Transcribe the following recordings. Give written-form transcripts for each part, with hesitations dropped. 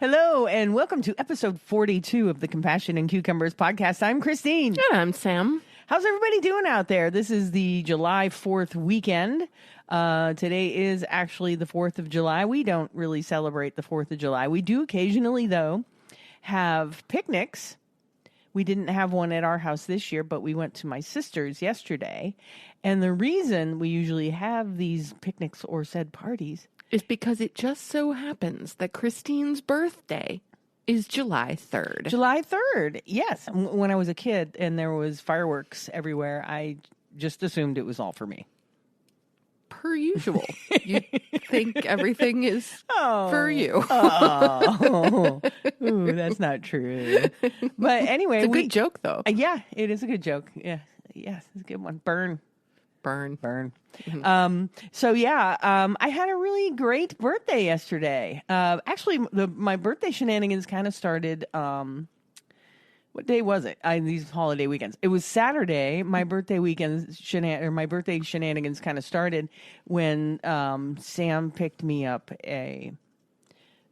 Hello, and welcome to episode 42 of the Compassion and Cucumbers podcast. I'm Christine. And I'm Sam. How's everybody doing out there? This is the July 4th weekend. Today is actually the 4th of July. We don't really celebrate the 4th of July. We do occasionally, though, have picnics. We didn't have one at our house this year, but we went to my sister's yesterday. And the reason we usually have these picnics or said parties is because it just so happens that Christine's birthday is July 3rd. July 3rd, yes. When I was a kid and there was fireworks everywhere, I just assumed it was all for me. Per usual. You think everything is for you. Ooh, that's not true. But anyway. It's a good joke, though. Yeah, it is a good joke. Yeah, yes, it's a good one. Burn. Mm-hmm. I had a really great birthday yesterday. Actually, my birthday shenanigans kind of started. What day was it? These holiday weekends. It was Saturday. My birthday my birthday shenanigans kind of started when Sam picked me up a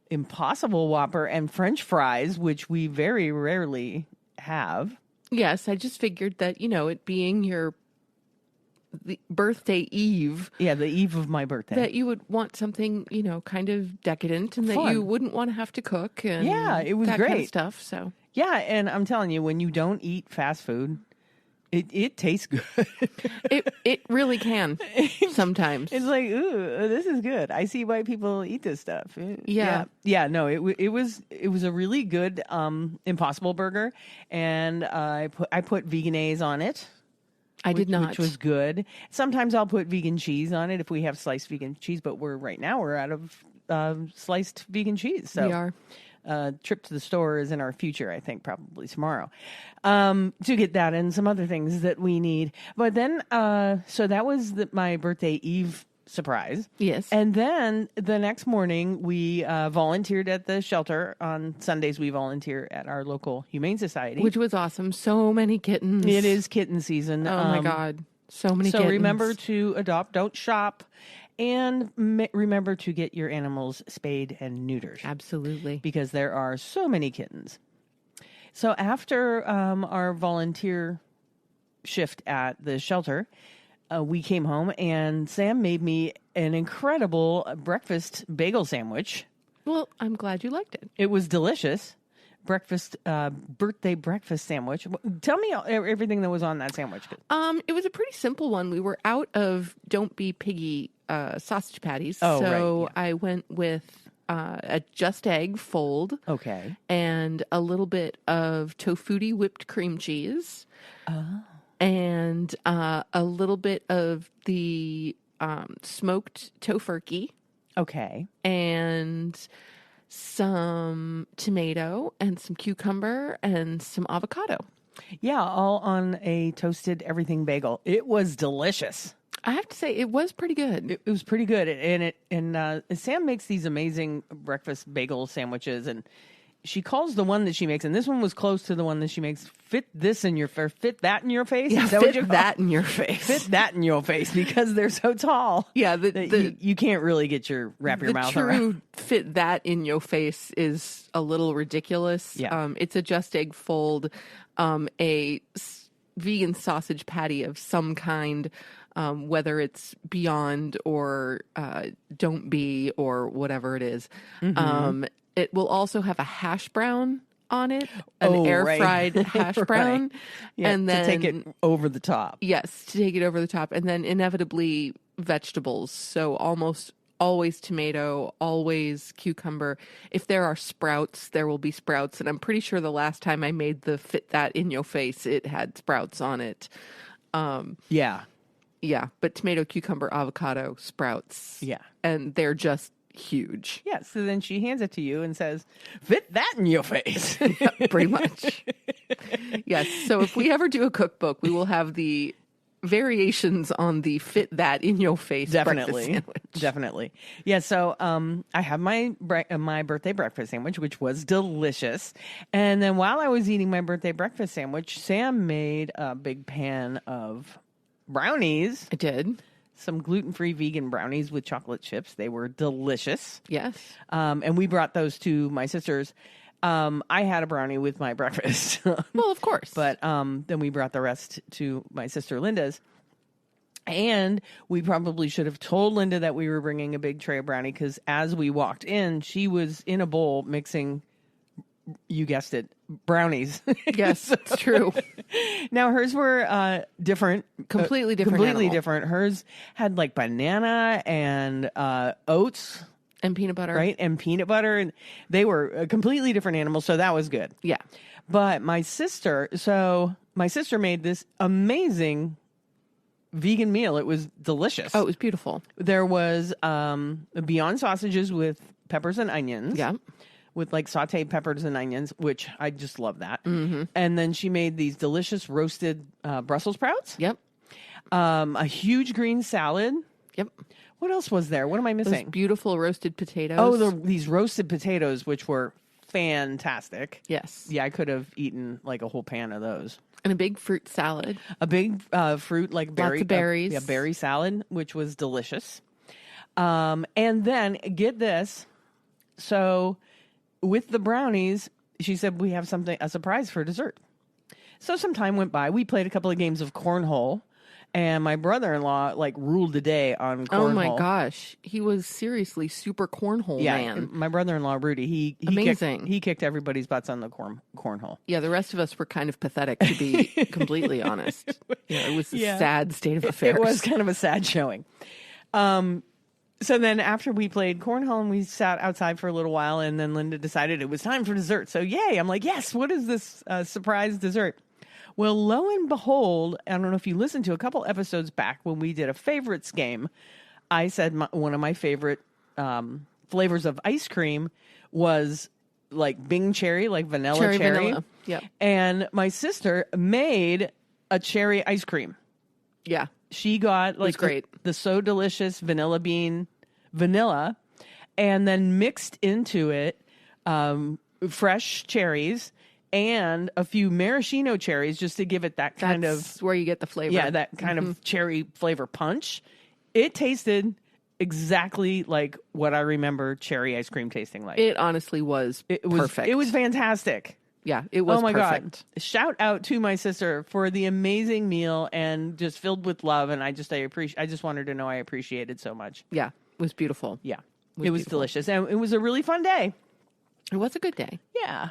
Impossible Whopper and French fries, which we very rarely have. Yes, I just figured that it being the birthday eve. Yeah, the eve of my birthday. That you would want something, kind of decadent and Fun. that you wouldn't want to have to cook. And yeah, it was that great. Kind of stuff. So yeah, and I'm telling you, when you don't eat fast food, it tastes good. it really can sometimes. It's like, ooh, this is good. I see why people eat this stuff. Yeah. No, it was a really good Impossible Burger, and I put veganese on it. I did not. Which was good. Sometimes I'll put vegan cheese on it if we have sliced vegan cheese, but right now we're out of sliced vegan cheese. So we are. Trip to the store is in our future, I think, probably tomorrow, to get that and some other things that we need. But then, so that was my birthday eve surprise. Yes. And then the next morning, we volunteered at the shelter. On Sundays, we volunteer at our local Humane Society. Which was awesome. So many kittens. It is kitten season. Oh, my God. So many kittens. So remember to adopt, don't shop. And remember to get your animals spayed and neutered. Absolutely. Because there are so many kittens. So after our volunteer shift at the shelter, we came home and Sam made me an incredible breakfast bagel sandwich. Well, I'm glad you liked it. It was delicious. Birthday breakfast sandwich. Tell me everything that was on that sandwich. It was a pretty simple one. We were out of Don't Be Piggy sausage patties. Oh, so right, yeah. I went with a just egg fold. Okay. And a little bit of tofu whipped cream cheese. Oh. And a little bit of the smoked tofurkey. Okay. And some tomato and some cucumber and some avocado. Yeah, all on a toasted everything bagel. It was delicious. I have to say, it was pretty good. It was pretty good. And Sam makes these amazing breakfast bagel sandwiches, and she calls the one that she makes, and this one was close to the one that she makes, fit that in your face? Yeah, fit that in your face. Fit that in your face, because they're so tall. Yeah, you can't really wrap your mouth around. The true fit that in your face is a little ridiculous. Yeah. It's a just egg fold, a vegan sausage patty of some kind, whether it's Beyond or Don't Be or whatever it is. Mm-hmm. It will also have a hash brown on it, an air-fried hash brown. Right. Yeah, and then, to take it over the top. Yes, to take it over the top. And then inevitably vegetables. So almost always tomato, always cucumber. If there are sprouts, there will be sprouts. And I'm pretty sure the last time I made the fit that in your face, it had sprouts on it. Yeah. Yeah, but tomato, cucumber, avocado, sprouts. Yeah. And they're just huge. Yeah, so then she hands it to you and says, fit that in your face. Yeah, pretty much. Yes, so if we ever do a cookbook, we will have the variations on the fit that in your face breakfast sandwich. Definitely. Yeah, so I have my birthday breakfast sandwich, which was delicious. And then while I was eating my birthday breakfast sandwich, Sam made a big pan of brownies. I did. some gluten-free vegan brownies with chocolate chips. They were delicious. Yes. And we brought those to my sister's. I had a brownie with my breakfast. Well, of course. But then we brought the rest to my sister Linda's. And we probably should have told Linda that we were bringing a big tray of brownie because as we walked in, she was in a bowl mixing, you guessed it, brownies. Yes, it's true. Now, hers were different. Completely different Completely animal. different. Hers had like banana and oats. And peanut butter. Right? And peanut butter. And they were a completely different animals. So that was good. Yeah. But my sister made this amazing vegan meal. It was delicious. Oh, it was beautiful. There was Beyond sausages with peppers and onions. Yeah. With like sauteed peppers and onions, which I just love that. Mm-hmm. And then she made these delicious roasted Brussels sprouts. Yep. A huge green salad. Yep. What else was there? What am I missing? Those beautiful roasted potatoes. Oh, these roasted potatoes, which were fantastic. Yes. Yeah, I could have eaten like a whole pan of those. And a big fruit salad. A big fruit, like berry. Lots of berries. Yeah, berry salad, which was delicious. And then, get this. So, with the brownies, she said, we have a surprise for dessert. So, some time went by. We played a couple of games of cornhole. And my brother-in-law, like, ruled the day on cornhole. Oh, my gosh. He was seriously super cornhole man. My brother-in-law, Rudy, he Amazing. He kicked everybody's butts on the cornhole. Yeah, the rest of us were kind of pathetic, to be completely honest. It was a sad state of affairs. It was kind of a sad showing. So then after we played cornhole and we sat outside for a little while, and then Linda decided it was time for dessert. So yay, I'm like, yes, what is this surprise dessert? Well, lo and behold, I don't know if you listened to a couple episodes back when we did a favorites game. I said one of my favorite flavors of ice cream was like Bing cherry, like cherry. Vanilla. Yeah. And my sister made a cherry ice cream. Yeah. She got like the So Delicious vanilla bean vanilla and then mixed into it fresh cherries and a few maraschino cherries just to give it that kind That's where you get the flavor. Yeah, that kind of cherry flavor punch. It tasted exactly like what I remember cherry ice cream tasting like. It honestly was perfect. It was fantastic. Yeah, it was perfect. God. Shout out to my sister for the amazing meal and just filled with love. And I just wanted to know I appreciated so much. Yeah, it was beautiful. Yeah, it was delicious. And it was a really fun day. It was a good day. Yeah.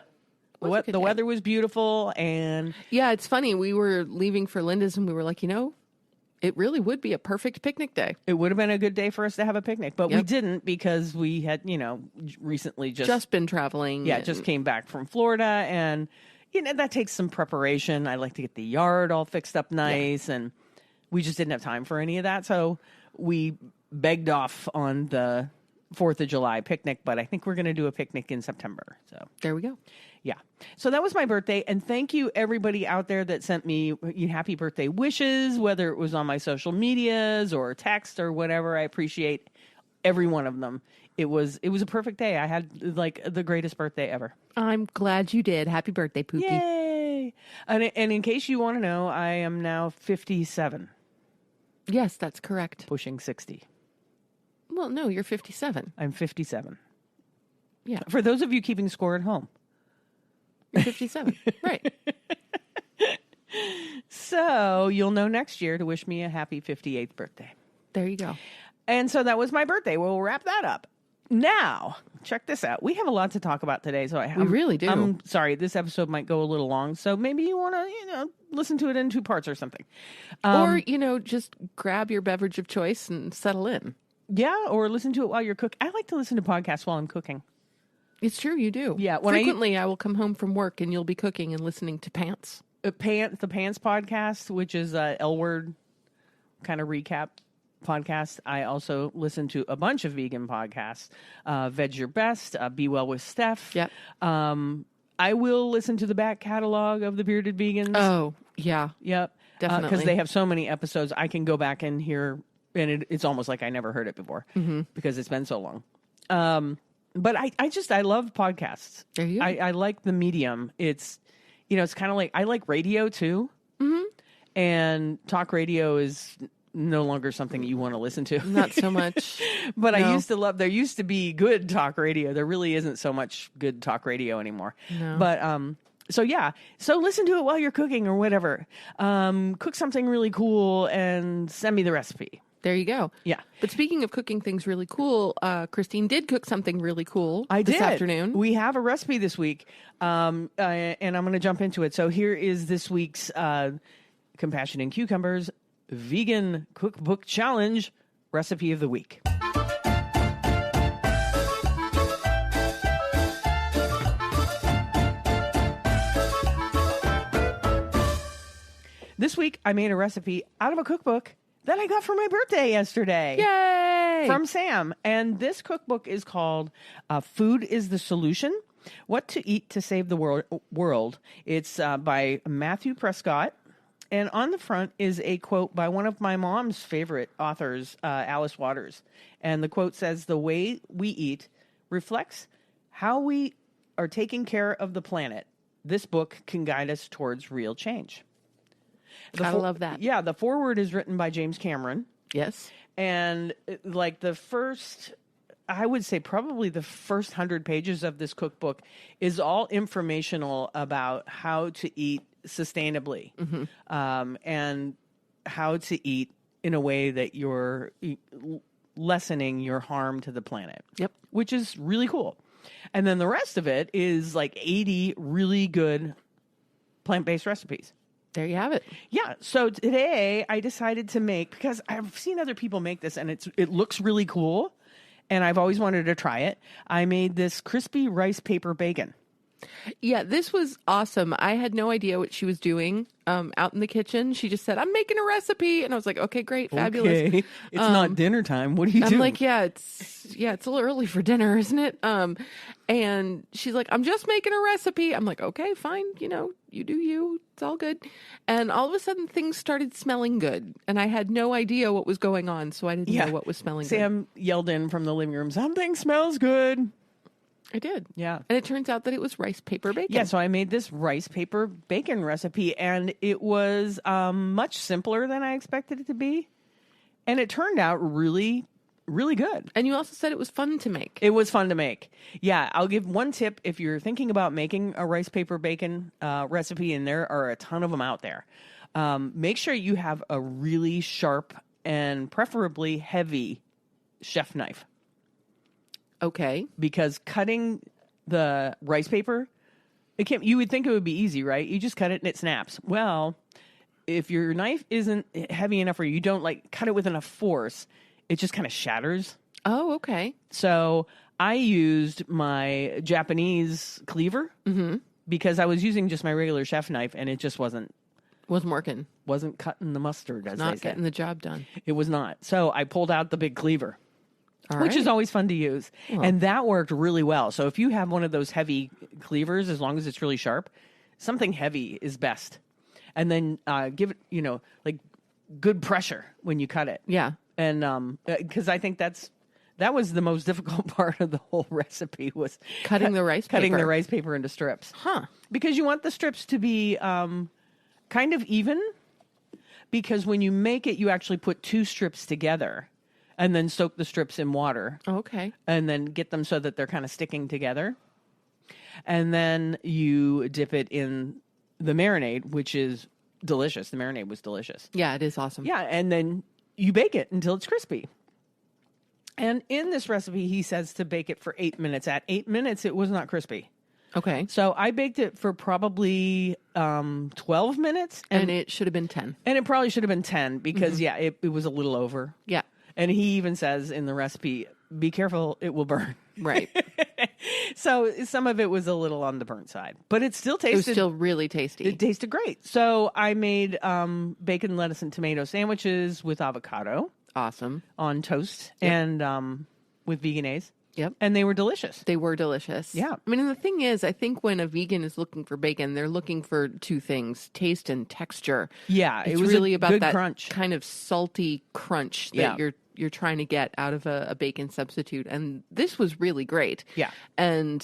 The weather was beautiful. And yeah, it's funny. We were leaving for Linda's and we were like, it really would be a perfect picnic day. It would have been a good day for us to have a picnic, but we didn't because we had, recently just been traveling. Yeah, just came back from Florida, and that takes some preparation. I like to get the yard all fixed up nice, and we just didn't have time for any of that. So we begged off on the 4th of July picnic, but I think we're going to do a picnic in September. So there we go. Yeah. So that was my birthday. And thank you everybody out there that sent me happy birthday wishes, whether it was on my social medias or text or whatever. I appreciate every one of them. It was a perfect day. I had like the greatest birthday ever. I'm glad you did. Happy birthday, Poopy. Yay. And in case you want to know, I am now 57. Yes, that's correct. Pushing 60. Well, no, you're 57. I'm 57. Yeah. For those of you keeping score at home. You're 57. Right. So you'll know next year to wish me a happy 58th birthday. There you go. And so that was my birthday. We'll wrap that up. Now, check this out. We have a lot to talk about today. So we really do. I'm sorry, this episode might go a little long. So maybe you want to, listen to it in 2 parts or something. Or, just grab your beverage of choice and settle in. Yeah, or listen to it while you're cooking. I like to listen to podcasts while I'm cooking. It's true, you do. Yeah. Frequently, I will come home from work and you'll be cooking and listening to Pants. The Pants podcast, which is a L-word kind of recap podcast. I also listen to a bunch of vegan podcasts. Veg Your Best, Be Well with Steph. Yep. I will listen to the back catalog of the Bearded Vegans. Oh, yeah. Yep. Definitely. Because they have so many episodes. I can go back and hear, and it's almost like I never heard it before because it's been so long. But I love podcasts. There you go. I like the medium. It's, it's kind of like, I like radio too. Mm-hmm. And talk radio is no longer something you want to listen to. Not so much. But No. I used to love, there used to be good talk radio. There really isn't so much good talk radio anymore. No. But, so yeah, so listen to it while you're cooking or whatever. Cook something really cool and send me the recipe. There you go. Yeah. But speaking of cooking things really cool, Christine did cook something really cool I this did. afternoon. We have a recipe this week, and I'm going to jump into it. So here is this week's Compassion and Cucumbers Vegan Cookbook Challenge recipe of the week. This week, I made a recipe out of a cookbook that I got for my birthday yesterday. Yay! From Sam. And this cookbook is called Food is the Solution, What to Eat to Save the World. It's by Matthew Prescott. And on the front is a quote by one of my mom's favorite authors, Alice Waters. And the quote says, "The way we eat reflects how we are taking care of the planet. This book can guide us towards real change." I love that. Yeah, the foreword is written by James Cameron. Yes. And like the first, I would say probably the first 100 pages of this cookbook is all informational about how to eat sustainably, and how to eat in a way that you're lessening your harm to the planet. Yep. Which is really cool. And then the rest of it is like 80 really good plant-based recipes. There you have it. Yeah. So today I decided to make, because I've seen other people make this and it looks really cool and I've always wanted to try it. I made this crispy rice paper bacon. Yeah, this was awesome. I had no idea what she was doing out in the kitchen. She just said, "I'm making a recipe." And I was like, "Okay, great, fabulous." Okay. It's not dinner time. What do you do? I'm like, it's a little early for dinner, isn't it? And she's like, "I'm just making a recipe." I'm like, "Okay, fine. You do you. It's all good." And all of a sudden things started smelling good. And I had no idea what was going on. So I didn't know what was smelling good. Sam yelled in from the living room, "Something smells good." I did. Yeah. And it turns out that it was rice paper bacon. Yeah, so I made this rice paper bacon recipe, and it was much simpler than I expected it to be. And it turned out really, really good. And you also said it was fun to make. It was fun to make. Yeah, I'll give one tip if you're thinking about making a rice paper bacon recipe, and there are a ton of them out there. Make sure you have a really sharp and preferably heavy chef knife. Okay. Because cutting the rice paper, you would think it would be easy, right? You just cut it and it snaps. Well, if your knife isn't heavy enough or you don't cut it with enough force, it just kind of shatters. Oh, okay. So I used my Japanese cleaver because I was using just my regular chef knife and it just wasn't working. Wasn't cutting the mustard, as Not they say. getting the job done. It was not. So I pulled out the big cleaver. Which is always fun to use. Well. And that worked really well. So if you have one of those heavy cleavers, as long as it's really sharp, something heavy is best. And then give it, good pressure when you cut it. Yeah. And because I think that was the most difficult part of the whole recipe was cutting the rice paper. Cutting the rice paper into strips. Huh. Because you want the strips to be kind of even. Because when you make it, you actually put two strips together. And then soak the strips in water. Okay. And then get them so that they're kind of sticking together. And then you dip it in the marinade, which is delicious. The marinade was delicious. Yeah, it is awesome. Yeah, and then you bake it until it's crispy. And in this recipe, he says to bake it for 8 minutes. At 8 minutes, it was not crispy. Okay. So I baked it for probably 12 minutes. And it should have been 10. And it probably should have been 10 because, it was a little over. Yeah. And he even says in the recipe, be careful, it will burn. Right. So some of it was a little on the burnt side. But it still tasted... It was still really tasty. It tasted great. So I made bacon, lettuce, and tomato sandwiches with avocado. Awesome. On toast. Yep. And with veganese. Yep. And they were delicious. They were delicious. Yeah. I mean, and the thing is, I think when a vegan is looking for bacon, they're looking for two things, taste and texture. Yeah. It's it was really about that crunch. kind of salty crunch that you're you're trying to get out of a bacon substitute. And this was really great. Yeah. And,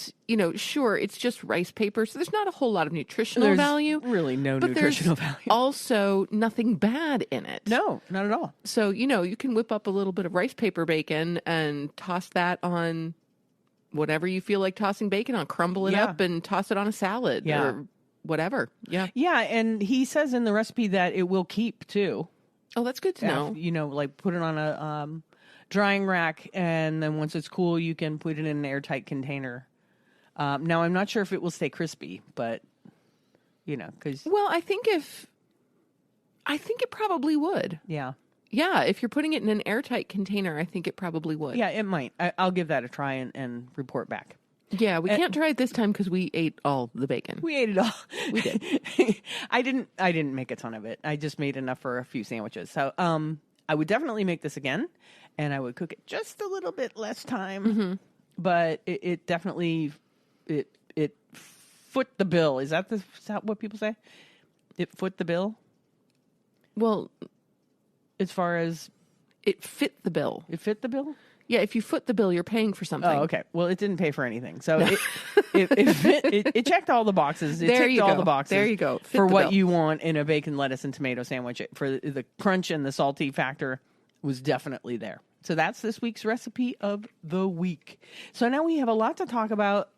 sure, it's just rice paper, so there's not a whole lot of nutritional value. Really no but nutritional there's value. Also nothing bad in it. No, not at all. So, you can whip up a little bit of rice paper bacon and toss that on whatever you feel like tossing bacon on. Crumble it up and toss it on a salad or whatever. Yeah. Yeah, and he says in the recipe that it will keep, too. Oh, that's good to know. Like put it on a drying rack, and then once it's cool, you can put it in an airtight container. Now, I'm not sure if it will stay crispy, but, because... Well, I think it probably would. Yeah. Yeah, if you're putting it in an airtight container, I think it probably would. Yeah, it might. I'll give that a try and report back. Yeah, we can't try it this time because we ate all the bacon. We ate it all. We did. I didn't make a ton of it. I just made enough for a few sandwiches. So I would definitely make this again, and I would cook it just a little bit less time. Mm-hmm. But it definitely it foot the bill. Is that what people say? It foot the bill? Well, as far as it fit the bill. It fit the bill? Yeah, if you foot the bill, you're paying for something. Oh, okay. Well, it didn't pay for anything. So it checked all the boxes. It ticked all the boxes. There you go. Fit for what bill. You want in a bacon, lettuce, and tomato sandwich. For the crunch and the salty factor was definitely there. So that's this week's recipe of the week. So now we have a lot to talk about.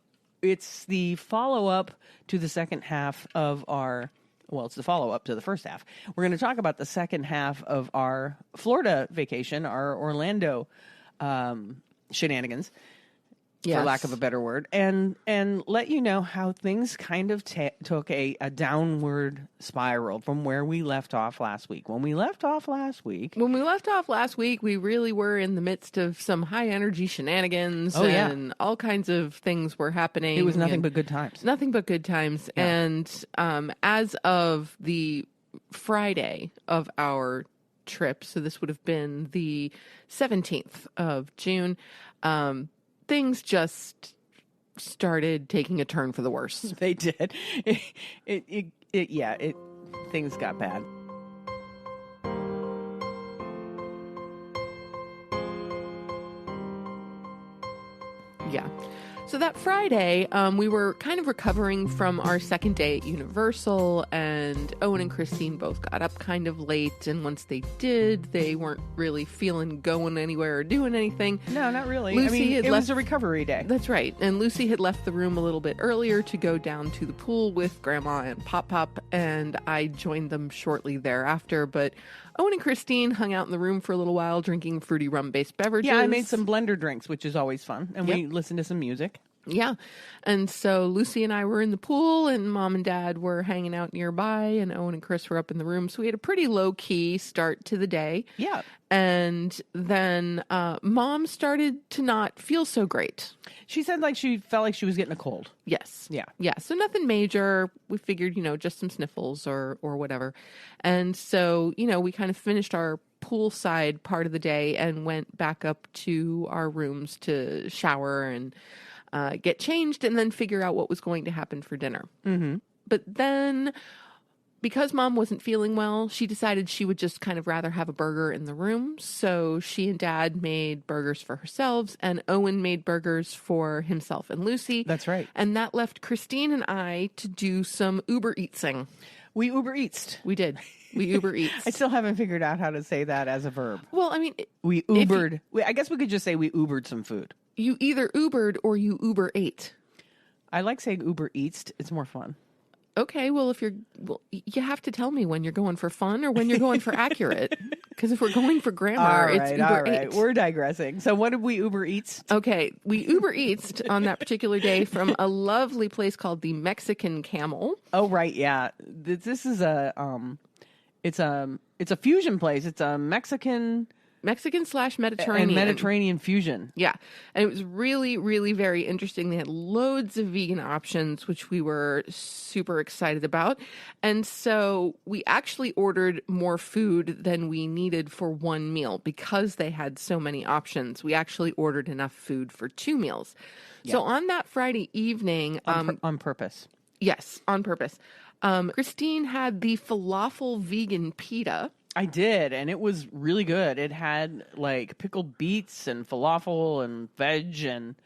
It's the follow-up to the second half of our... Well, it's the follow-up to the first half. We're going to talk about the second half of our Florida vacation, our Orlando shenanigans, for lack of a better word, and let you know how things kind of took a downward spiral from where we left off last week. When we left off last week, we really were in the midst of some high-energy shenanigans, and all kinds of things were happening. It was nothing but good times. Nothing but good times. Yeah. And as of the Friday of our trip, so this would have been the 17th of June, things just started taking a turn for the worse. They did. Things got bad. Yeah. So that Friday, we were kind of recovering from our second day at Universal, and Owen and Christine both got up kind of late, and once they did, they weren't really feeling going anywhere or doing anything. No, not really. It was a recovery day. That's right. And Lucy had left the room a little bit earlier to go down to the pool with Grandma and Pop, and I joined them shortly thereafter, but Owen and Christine hung out in the room for a little while drinking fruity rum-based beverages. Yeah, I made some blender drinks, which is always fun, and we listened to some music. Yeah. And so Lucy and I were in the pool, and Mom and Dad were hanging out nearby, and Owen and Chris were up in the room. So we had a pretty low-key start to the day. Yeah. And then Mom started to not feel so great. She said she felt like she was getting a cold. Yes. Yeah. Yeah. So nothing major. We figured, just some sniffles or whatever. And so, we kind of finished our poolside part of the day and went back up to our rooms to shower and get changed and then figure out what was going to happen for dinner. Mm-hmm. But then, because Mom wasn't feeling well, she decided she would just kind of rather have a burger in the room. So she and Dad made burgers for herself, and Owen made burgers for himself and Lucy. That's right. And that left Christine and I to do some Uber Eatsing. We Uber Eats. We did. We Uber Eats. I still haven't figured out how to say that as a verb. Well, I mean... We Ubered. I guess we could just say we Ubered some food. You either Ubered or you Uber ate. I like saying Uber Eats. It's more fun. Okay, well, you have to tell me when you're going for fun or when you're going for accurate. Because if we're going for grammar, it's Uber Eats. We're digressing. So what did we Uber Eats? Okay, we Uber Eats on that particular day from a lovely place called the Mexican Camel. Oh, right, yeah. This is it's a fusion place. It's a Mexican/Mediterranean. And Mediterranean fusion. Yeah. And it was really, really very interesting. They had loads of vegan options, which we were super excited about. And so we actually ordered more food than we needed for one meal because they had so many options. We actually ordered enough food for 2 meals. Yeah. So on that Friday evening... on purpose. Yes, on purpose. Christine had the falafel vegan pita. I did, and it was really good. It had like pickled beets and falafel and veg and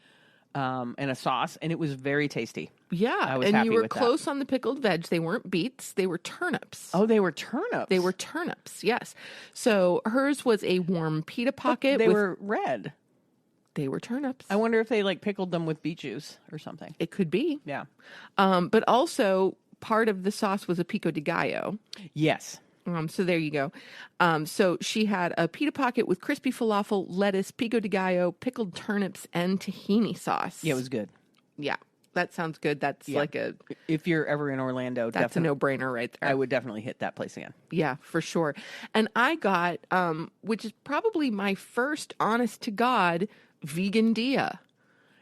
a sauce, and it was very tasty. Yeah, I was and happy you were with that. close on the pickled veg. They weren't beets; they were turnips. Oh, they were turnips. They were turnips. Yes. So hers was a warm pita pocket. They were red. They were turnips. I wonder if they like pickled them with beet juice or something. It could be. Yeah. But also part of the sauce was a Pico de Gallo. Yes. So there you go. So she had a pita pocket with crispy falafel, lettuce, Pico de Gallo, pickled turnips, and tahini sauce. Yeah, it was good. Yeah, that sounds good. That's like If you're ever in Orlando, that's a no-brainer right there. I would definitely hit that place again. Yeah, for sure. And I got, which is probably my first honest to God vegan dia.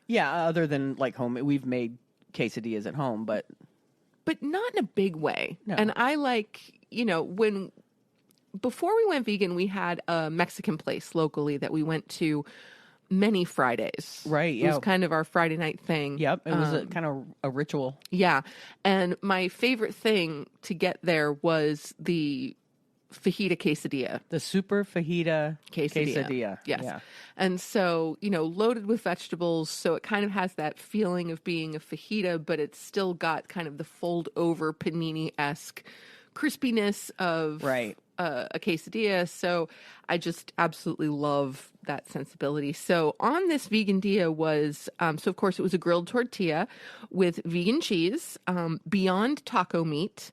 Yeah, other than like home, we've made quesadillas at home, but not in a big way. No. And I like, before we went vegan, we had a Mexican place locally that we went to many Fridays. Right, It was yeah. kind of our Friday night thing. Yep, it was kind of a ritual. Yeah. And my favorite thing to get there was the fajita quesadilla. The super fajita Quesadilla. Yes. Yeah. And so, loaded with vegetables. So it kind of has that feeling of being a fajita, but it's still got kind of the fold over panini-esque crispiness of Right. A quesadilla. So I just absolutely love that sensibility. So on this vegan dia was, so of course it was a grilled tortilla with vegan cheese, Beyond taco meat,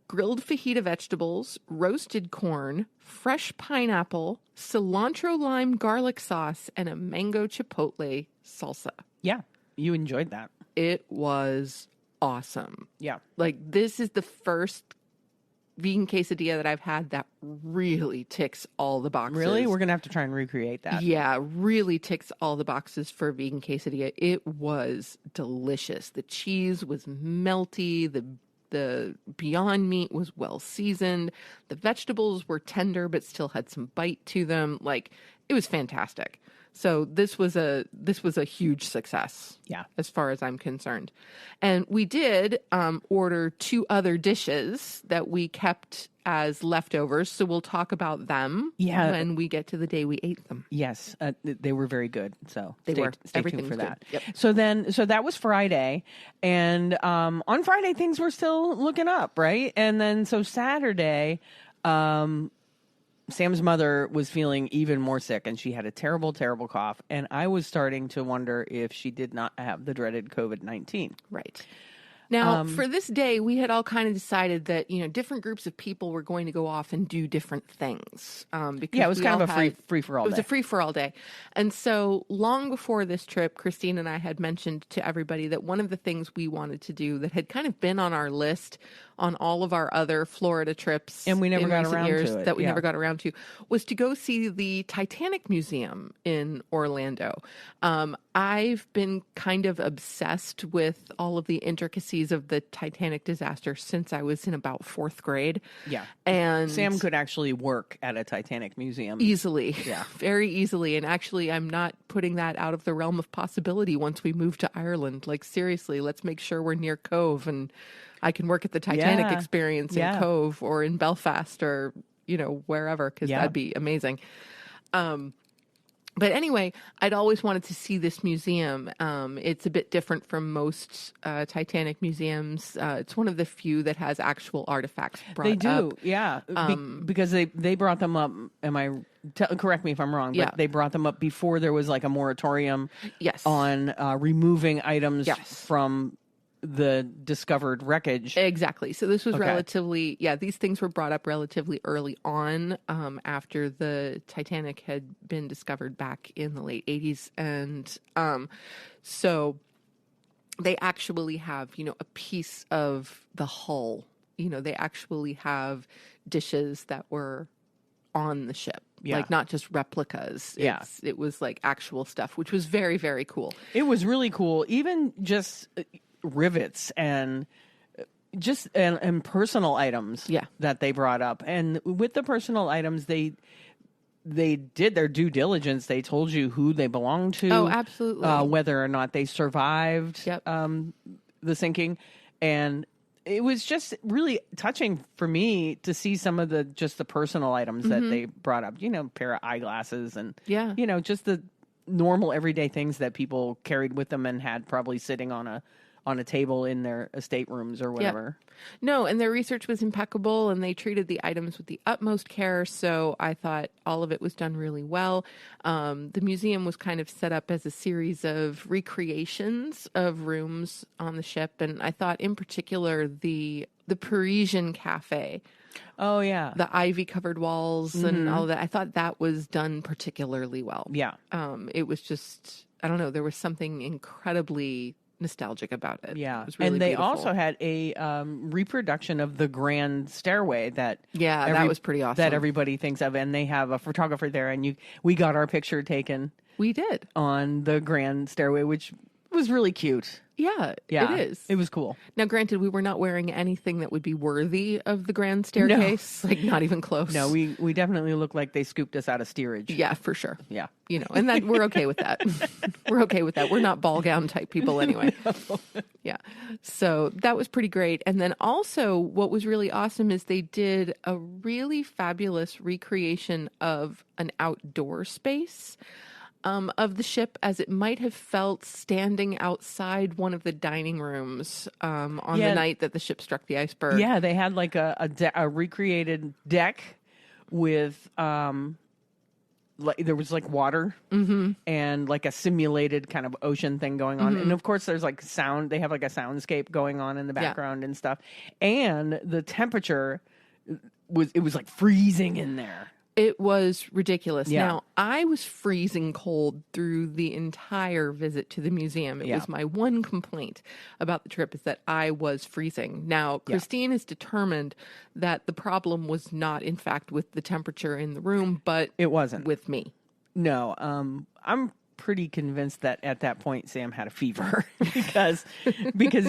grilled fajita vegetables, roasted corn, fresh pineapple, cilantro lime garlic sauce, and a mango chipotle salsa. Yeah, you enjoyed that. It was awesome. Yeah. Like, this is the first vegan quesadilla that I've had that really ticks all the boxes. Really? We're going to have to try and recreate that. Yeah, really ticks all the boxes for a vegan quesadilla. It was delicious. The cheese was melty. The Beyond meat was well seasoned. The vegetables were tender but still had some bite to them. Like, it was fantastic. So this was a huge success. Yeah. As far as I'm concerned. And we did order 2 other dishes that we kept as leftovers. So we'll talk about them when we get to the day we ate them. Yes, they were very good. So They were. Stay Everything tuned for was that. good. Yep. So that was Friday, and on Friday things were still looking up, right? And then so Saturday, Sam's mother was feeling even more sick, and she had a terrible, terrible cough, and I was starting to wonder if she did not have the dreaded COVID-19. Right. Now, for this day, we had all kind of decided that, different groups of people were going to go off and do different things. Because Yeah, it was we kind of all a had- free-for-all It was day. a free-for-all day. And so long before this trip, Christine and I had mentioned to everybody that one of the things we wanted to do that had kind of been on our list on all of our other Florida trips And we never in got recent around years to it, that we yeah. never got around to was to go see the Titanic Museum in Orlando. I've been kind of obsessed with all of the intricacies of the Titanic disaster since I was in about 4th grade. Yeah. And Sam could actually work at a Titanic museum. easily, Yeah. very easily. And actually, I'm not putting that out of the realm of possibility once we move to Ireland. Like, seriously, let's make sure we're near Cove and I can work at the Titanic Yeah. experience in Yeah. Cove or in Belfast or, wherever, because Yeah. that'd be amazing. But anyway, I'd always wanted to see this museum. It's a bit different from most Titanic museums. It's one of the few that has actual artifacts brought They do, up. yeah, because they brought them up. Correct me if I'm wrong, but Yeah. they brought them up before there was like a moratorium Yes. on removing items Yes. from the discovered wreckage. Exactly. So this was Okay. relatively, these things were brought up relatively early on after the Titanic had been discovered back in the late 80s. And so they actually have, a piece of the hull. They actually have dishes that were on the ship. Yeah. Like, not just replicas. Yeah. It was like actual stuff, which was very, very cool. It was really cool, even just rivets and just and personal items Yeah. that they brought up. And with the personal items, they did their due diligence. They told you who they belonged to. Oh, absolutely. Whether or not they survived Yep. the sinking. And it was just really touching for me to see some of the personal items that they brought up. Pair of eyeglasses and just the normal everyday things that people carried with them and had probably sitting on a table in their estate rooms or whatever. Yep. No, and their research was impeccable, and they treated the items with the utmost care, so I thought all of it was done really well. The museum was kind of set up as a series of recreations of rooms on the ship, and I thought in particular the Parisian cafe. Oh, yeah. The ivy-covered walls and all that. I thought that was done particularly well. Yeah. It was just, I don't know, there was something incredibly nostalgic about it. Yeah. It was really and they beautiful. also had a reproduction of the grand stairway that that was pretty awesome. that everybody thinks of, and they have a photographer there, and we got our picture taken. We did on the grand stairway, which was really cute. Yeah, Yeah, it is. It was cool. Now, granted, we were not wearing anything that would be worthy of the grand staircase, like not even close. No, we definitely looked like they scooped us out of steerage. Yeah, for sure. Yeah. And that we're okay with that. We're okay with that. We're not ball gown type people anyway. No. Yeah. So that was pretty great. And then also what was really awesome is they did a really fabulous recreation of an outdoor space of the ship as it might have felt standing outside one of the dining rooms on the night that the ship struck the iceberg. Yeah, they had like a recreated deck with there was like water and like a simulated kind of ocean thing going on. And of course there's like sound. They have like a soundscape going on in the background and stuff. And the temperature was like freezing in there. It was ridiculous. Yeah. Now, I was freezing cold through the entire visit to the museum. It was my one complaint about the trip is that I was freezing. Now, Christine is determined that the problem was not, in fact, with the temperature in the room, but it wasn't with me. No, I'm pretty convinced that at that point Sam had a fever because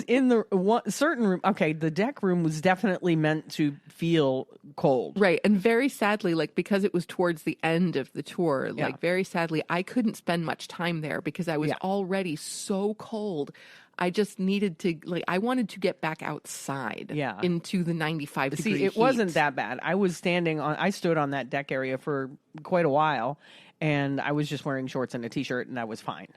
in the certain room, the deck room was definitely meant to feel cold, right? And very sadly, like because it was towards the end of the tour, like very sadly, I couldn't spend much time there because I was already so cold. I just needed to I wanted to get back outside into the 95 degree See, it heat. wasn't that bad. I stood on that deck area for quite a while, and I was just wearing shorts and a t-shirt, and that was fine.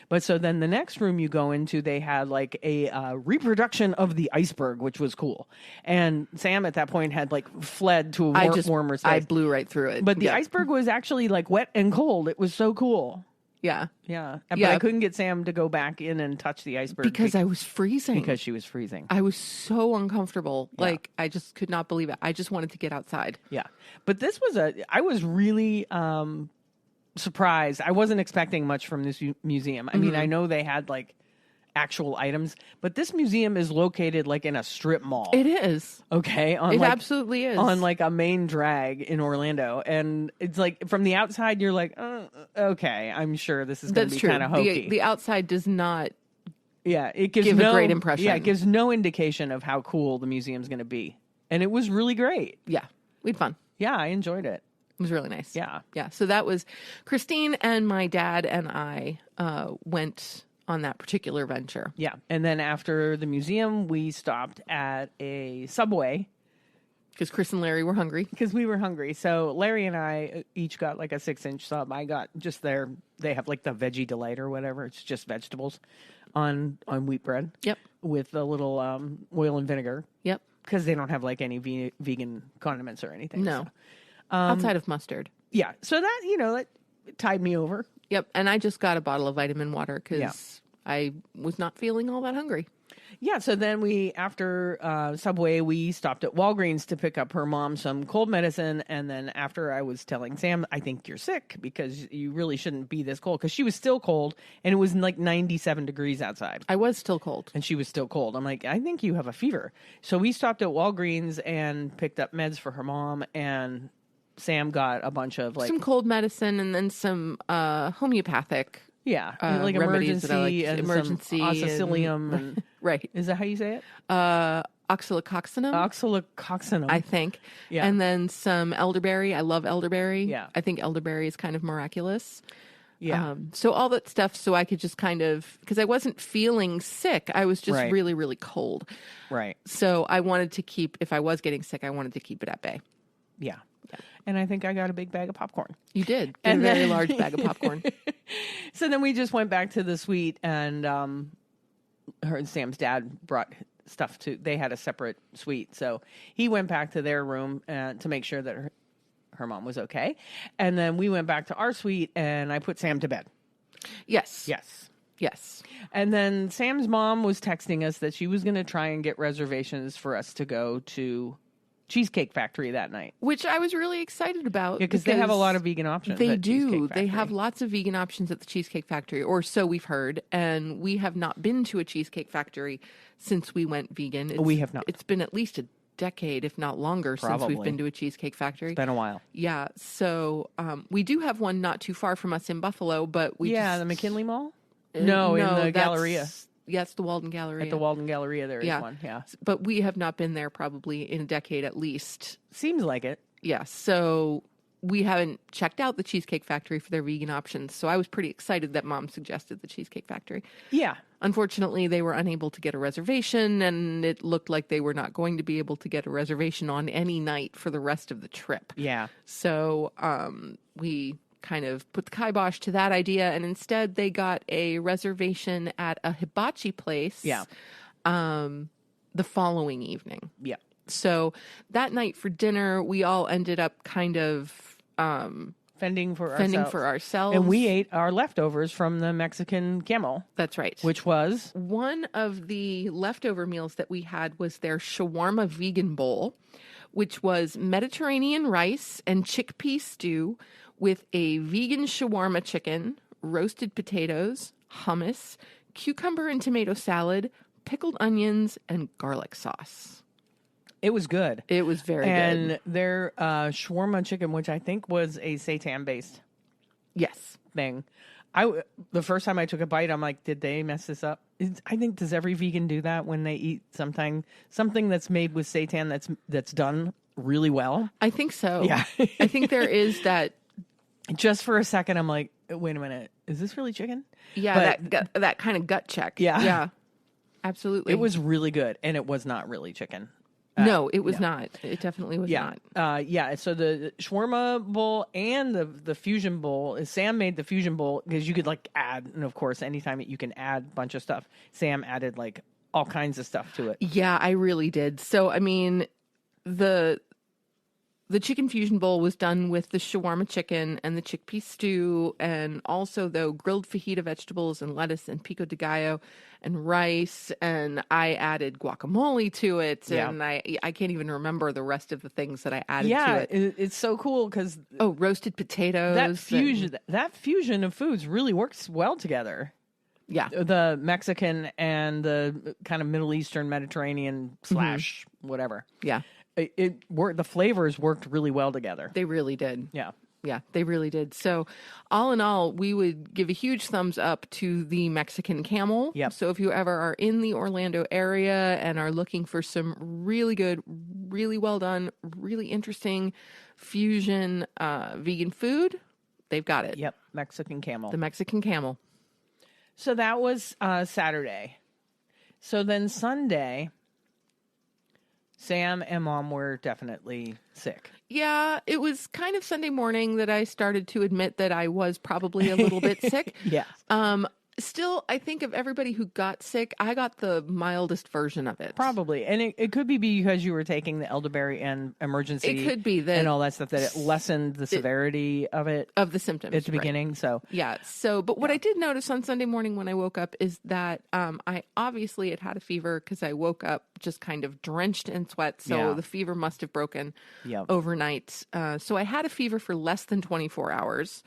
But so then the next room you go into, they had like a reproduction of the iceberg, which was cool. And Sam at that point had like fled to a warmer space. I blew right through it. But the iceberg was actually like wet and cold. It was so cool. Yeah. Yeah. But I couldn't get Sam to go back in and touch the iceberg. Because I was freezing. Because she was freezing. I was so uncomfortable. Yeah. Like, I just could not believe it. I just wanted to get outside. Yeah. But I was really surprised. I wasn't expecting much from this museum. I mean, I know they had like actual items, but this museum is located like in a strip mall. It is. Okay. It absolutely is. On like a main drag in Orlando. And it's like from the outside, you're like, okay, I'm sure this is going to be kind of hokey. The outside does not it gives give a great impression. Yeah, it gives no indication of how cool the museum's going to be. And it was really great. Yeah. We had fun. Yeah, I enjoyed it. It was really nice. Yeah. Yeah. So that was Christine and my dad and I went on that particular venture. Yeah. And then after the museum, we stopped at a Subway. Because Chris and Larry were hungry. Because we were hungry. So Larry and I each got like a 6-inch sub. I got just they have like the Veggie Delight or whatever. It's just vegetables on wheat bread. Yep. With a little oil and vinegar. Yep. Because they don't have like any vegan condiments or anything. No. So. Outside of mustard. Yeah. So that, that tied me over. Yep. And I just got a bottle of vitamin water because I was not feeling all that hungry. Yeah. So then after Subway, we stopped at Walgreens to pick up her mom some cold medicine. And then after I was telling Sam, I think you're sick because you really shouldn't be this cold. Because she was still cold and it was like 97 degrees outside. I was still cold. And she was still cold. I'm like, I think you have a fever. So we stopped at Walgreens and picked up meds for her mom, and Sam got a bunch of like some cold medicine and then some homeopathic like emergency and emergency oscillum and right. Is that how you say it? Oxylococcinum. Oxylococcinum, I think. Yeah. And then some elderberry. I love elderberry. Yeah. I think elderberry is kind of miraculous. Yeah. So all that stuff, so I could just kind of, because I wasn't feeling sick. I was just Right. really, really cold. Right. So I wanted to keep, if I was getting sick, I wanted to keep it at bay. Yeah. And I think I got a big bag of popcorn. You did. And A very then- large bag of popcorn. So then we just went back to the suite, and her and Sam's dad brought stuff to. They had a separate suite, so he went back to their room to make sure that her mom was okay, and then we went back to our suite, and I put Sam to bed. Yes. Yes. Yes. And then Sam's mom was texting us that she was going to try and get reservations for us to go to Cheesecake Factory that night. Which I was really excited about. Because they have a lot of vegan options. They at do. Cheesecake They Factory. have lots of vegan options at the Cheesecake Factory, or so we've heard. And we have not been to a Cheesecake Factory since we went vegan. We have not. It's been at least a decade, if not longer, since Probably. we've been to a Cheesecake Factory. It's been a while. Yeah. So we do have one not too far from us in Buffalo, but we Yeah, just, the McKinley Mall? No, in the that's- Galleria. Yeah, it's the Walden Galleria. At the Walden Galleria, there is Yeah. one. Yeah. But we have not been there probably in a decade at least. Seems like it. Yeah, so we haven't checked out the Cheesecake Factory for their vegan options. So I was pretty excited that Mom suggested the Cheesecake Factory. Yeah. Unfortunately, they were unable to get a reservation, and it looked like they were not going to be able to get a reservation on any night for the rest of the trip. Yeah. So we kind of put the kibosh to that idea, and instead they got a reservation at a hibachi place. Yeah. The following evening. Yeah. So that night for dinner, we all ended up kind of Fending for ourselves. And we ate our leftovers from the Mexican Camel, That's right. which was One of the leftover meals that we had was their shawarma vegan bowl, which was Mediterranean rice and chickpea stew with a vegan shawarma chicken, roasted potatoes, hummus, cucumber and tomato salad, pickled onions, and garlic sauce. it was good. It was very good. And their shawarma chicken, which I think was a seitan based Yes. thing. The first time I took a bite, I'm like, did they mess this up? I think, does every vegan do that when they eat something that's made with seitan that's done really well? I think so. Yeah. I think there is that. Just for a second, I'm like, wait a minute, is this really chicken? Yeah, But that kind of gut check. Yeah. Yeah. Absolutely. it was really good, and it was not really chicken. No, it was not. It definitely was Yeah. not. So the shawarma bowl and the fusion bowl, Sam made the fusion bowl because you could like add, and of course, anytime you can add a bunch of stuff, Sam added like all kinds of stuff to it. Yeah, I really did. So, I mean, the chicken fusion bowl was done with the shawarma chicken and the chickpea stew, and also though grilled fajita vegetables and lettuce and pico de gallo and rice, and I added guacamole to it, Yeah. and I can't even remember the rest of the things that I added to it. It's so cool because Oh, roasted potatoes. that fusion of foods really works well together. Yeah. The Mexican and the kind of Middle Eastern Mediterranean / whatever. Yeah. It worked. The flavors worked really well together. They really did. Yeah. Yeah, they really did. So, all in all, we would give a huge thumbs up to the Mexican Camel. Yep. So, if you ever are in the Orlando area and are looking for some really good, really well done, really interesting fusion vegan food, they've got it. Yep. Mexican Camel. The Mexican Camel. So that was Saturday. So then Sunday, Sam and Mom were definitely sick. Yeah, it was kind of Sunday morning that I started to admit that I was probably a little bit sick. Yes. Still, I think of everybody who got sick, I got the mildest version of it. Probably. And it could be because you were taking the elderberry and emergency. It could be that and all that stuff, that it lessened the severity of it of the symptoms at the right. beginning. So Yeah. So, but what I did notice on Sunday morning when I woke up is that I obviously had a fever because I woke up just kind of drenched in sweat. So Yeah. the fever must have broken Yep. overnight. So I had a fever for less than 24 hours.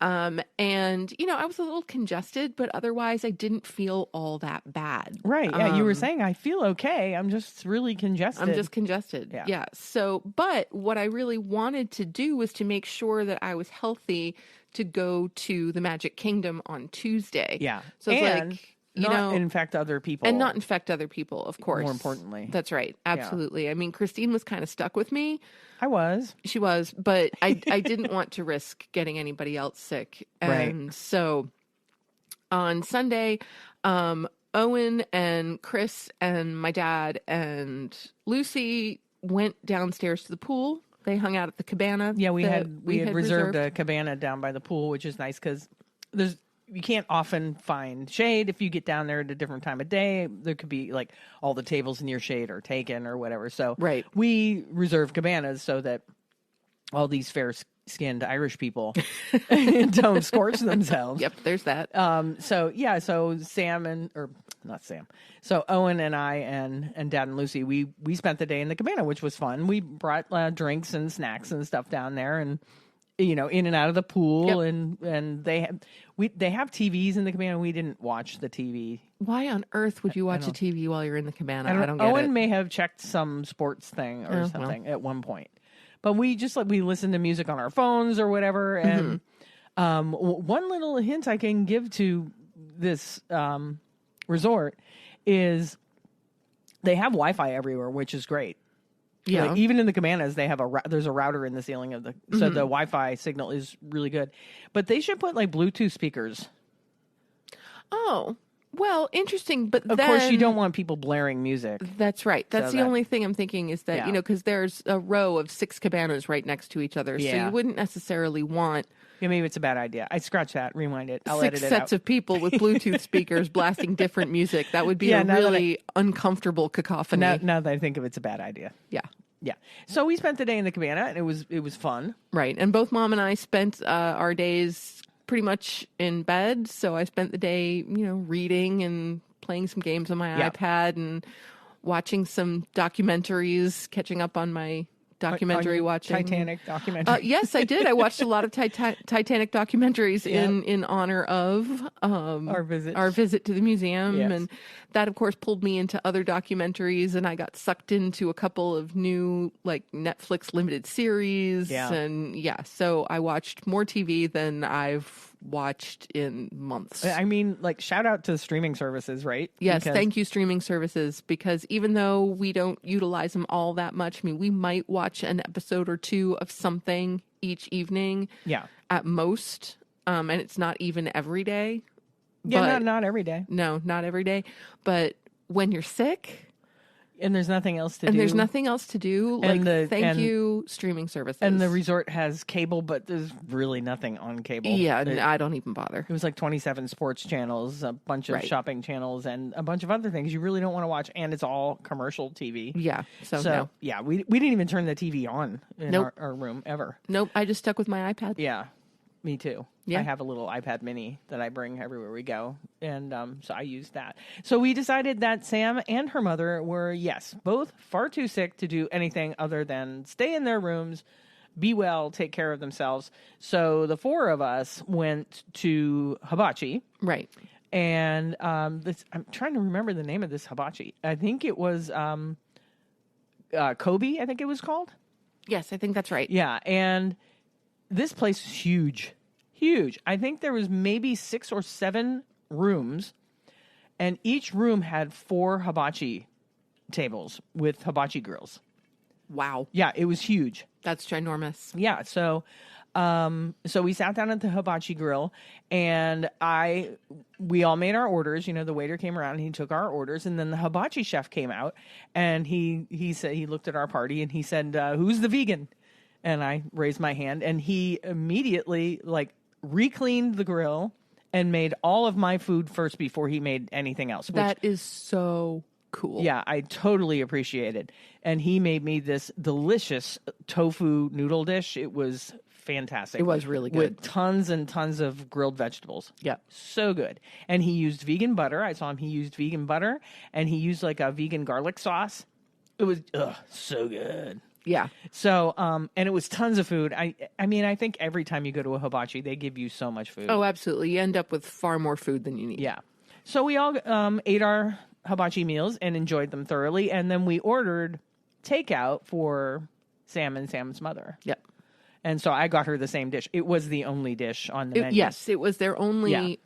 And, you know, I was a little congested, but otherwise I didn't feel all that bad. Right. Yeah. You were saying, I feel okay. I'm just really congested. I'm just congested. Yeah. Yeah. So, but what I really wanted to do was to make sure that I was healthy to go to the Magic Kingdom on Tuesday. Yeah. So it's And like, not infect other people. And not infect other people, of course. More importantly. That's right. Absolutely. Yeah. I mean, Christine was kind of stuck with me. She was, but I didn't want to risk getting anybody else sick. And so on Sunday, Owen and Chris and my dad and Lucy went downstairs to the pool. They hung out at the Cabana. Yeah, we had reserved a cabana down by the pool, which is nice because you can't often find shade. If you get down there at a different time of day, there could be like all the tables near shade are taken or whatever. So we reserve cabanas so that all these fair-skinned Irish people don't scorch themselves. Yep, there's that. So Owen and I and Dad and Lucy, we spent the day in the cabana, which was fun. We brought drinks and snacks and stuff down there, and in and out of the pool, and they have TVs in the cabana. We didn't watch the TV. Why on earth would you watch a TV while you're in the cabana? I don't get it. Owen may have checked some sports thing or something at one point. But we just we listen to music on our phones or whatever. And one little hint I can give to this resort is they have Wi-Fi everywhere, which is great. Yeah, like, even in the cabanas, they have there's a router in the ceiling of so the Wi-Fi signal is really good. But they should put Bluetooth speakers. Oh. Well, interesting, but of course you don't want people blaring music. That's right. That's the only thing I'm thinking is that, because there's a row of 6 cabanas right next to each other, so you wouldn't necessarily want... Yeah, maybe it's a bad idea. I'd scratch that, rewind it, I'll edit it out. 6 sets of people with Bluetooth speakers blasting different music. That would be a really uncomfortable cacophony. Now that I think of it, it's a bad idea. Yeah. Yeah. So we spent the day in the cabana, and it was fun. Right, and both Mom and I spent our days... pretty much in bed, so I spent the day, reading and playing some games on my iPad and watching some documentaries, catching up on my documentary watching. Titanic documentary. Yes, I did. I watched a lot of Titanic documentaries in honor of our visit to the museum. Yes. And that, of course, pulled me into other documentaries, and I got sucked into a couple of new Netflix limited series. Yeah. And so I watched more TV than I've watched in months. I mean, shout out to streaming services, right? Yes, thank you, streaming services, because even though we don't utilize them all that much, we might watch an episode or two of something each evening. Yeah. At most. And it's not even every day. Yeah, not every day. No, not every day. But when you're sick... And there's nothing else to do. And there's nothing else to do. Thank you, streaming services. And the resort has cable, but there's really nothing on cable. Yeah, I don't even bother. It was 27 sports channels, a bunch of shopping channels, and a bunch of other things you really don't want to watch. And it's all commercial TV. Yeah. So no. Yeah, we didn't even turn the TV on in our room ever. Nope. I just stuck with my iPad. Yeah. Me too. Yeah. I have a little iPad mini that I bring everywhere we go. And so I use that. So we decided that Sam and her mother were, both far too sick to do anything other than stay in their rooms, be well, take care of themselves. So the 4 of us went to hibachi. Right. And I'm trying to remember the name of this hibachi. I think it was Kobe, I think it was called. Yes, I think that's right. Yeah. And this place is huge. I think there was maybe 6 or 7 rooms, and each room had 4 hibachi tables with hibachi grills. Wow. Yeah, it was huge. That's ginormous. Yeah, so we sat down at the hibachi grill, and we all made our orders. The waiter came around and he took our orders, and then the hibachi chef came out, and he said, he looked at our party and he said, "Who's the vegan?" And I raised my hand, and he immediately re-cleaned the grill and made all of my food first before he made anything else. That is so cool. Yeah, I totally appreciate it. And he made me this delicious tofu noodle dish. It was fantastic. It was really good. With tons and tons of grilled vegetables. Yeah, so good. And he used vegan butter. I saw him. He used vegan butter, and he used a vegan garlic sauce. It was so good. Yeah. So, and it was tons of food. I mean, I think every time you go to a hibachi, they give you so much food. Oh, absolutely. You end up with far more food than you need. Yeah. So we all ate our hibachi meals and enjoyed them thoroughly. And then we ordered takeout for Sam and Sam's mother. Yep. And so I got her the same dish. It was the only dish on the menu. Yes, it was their only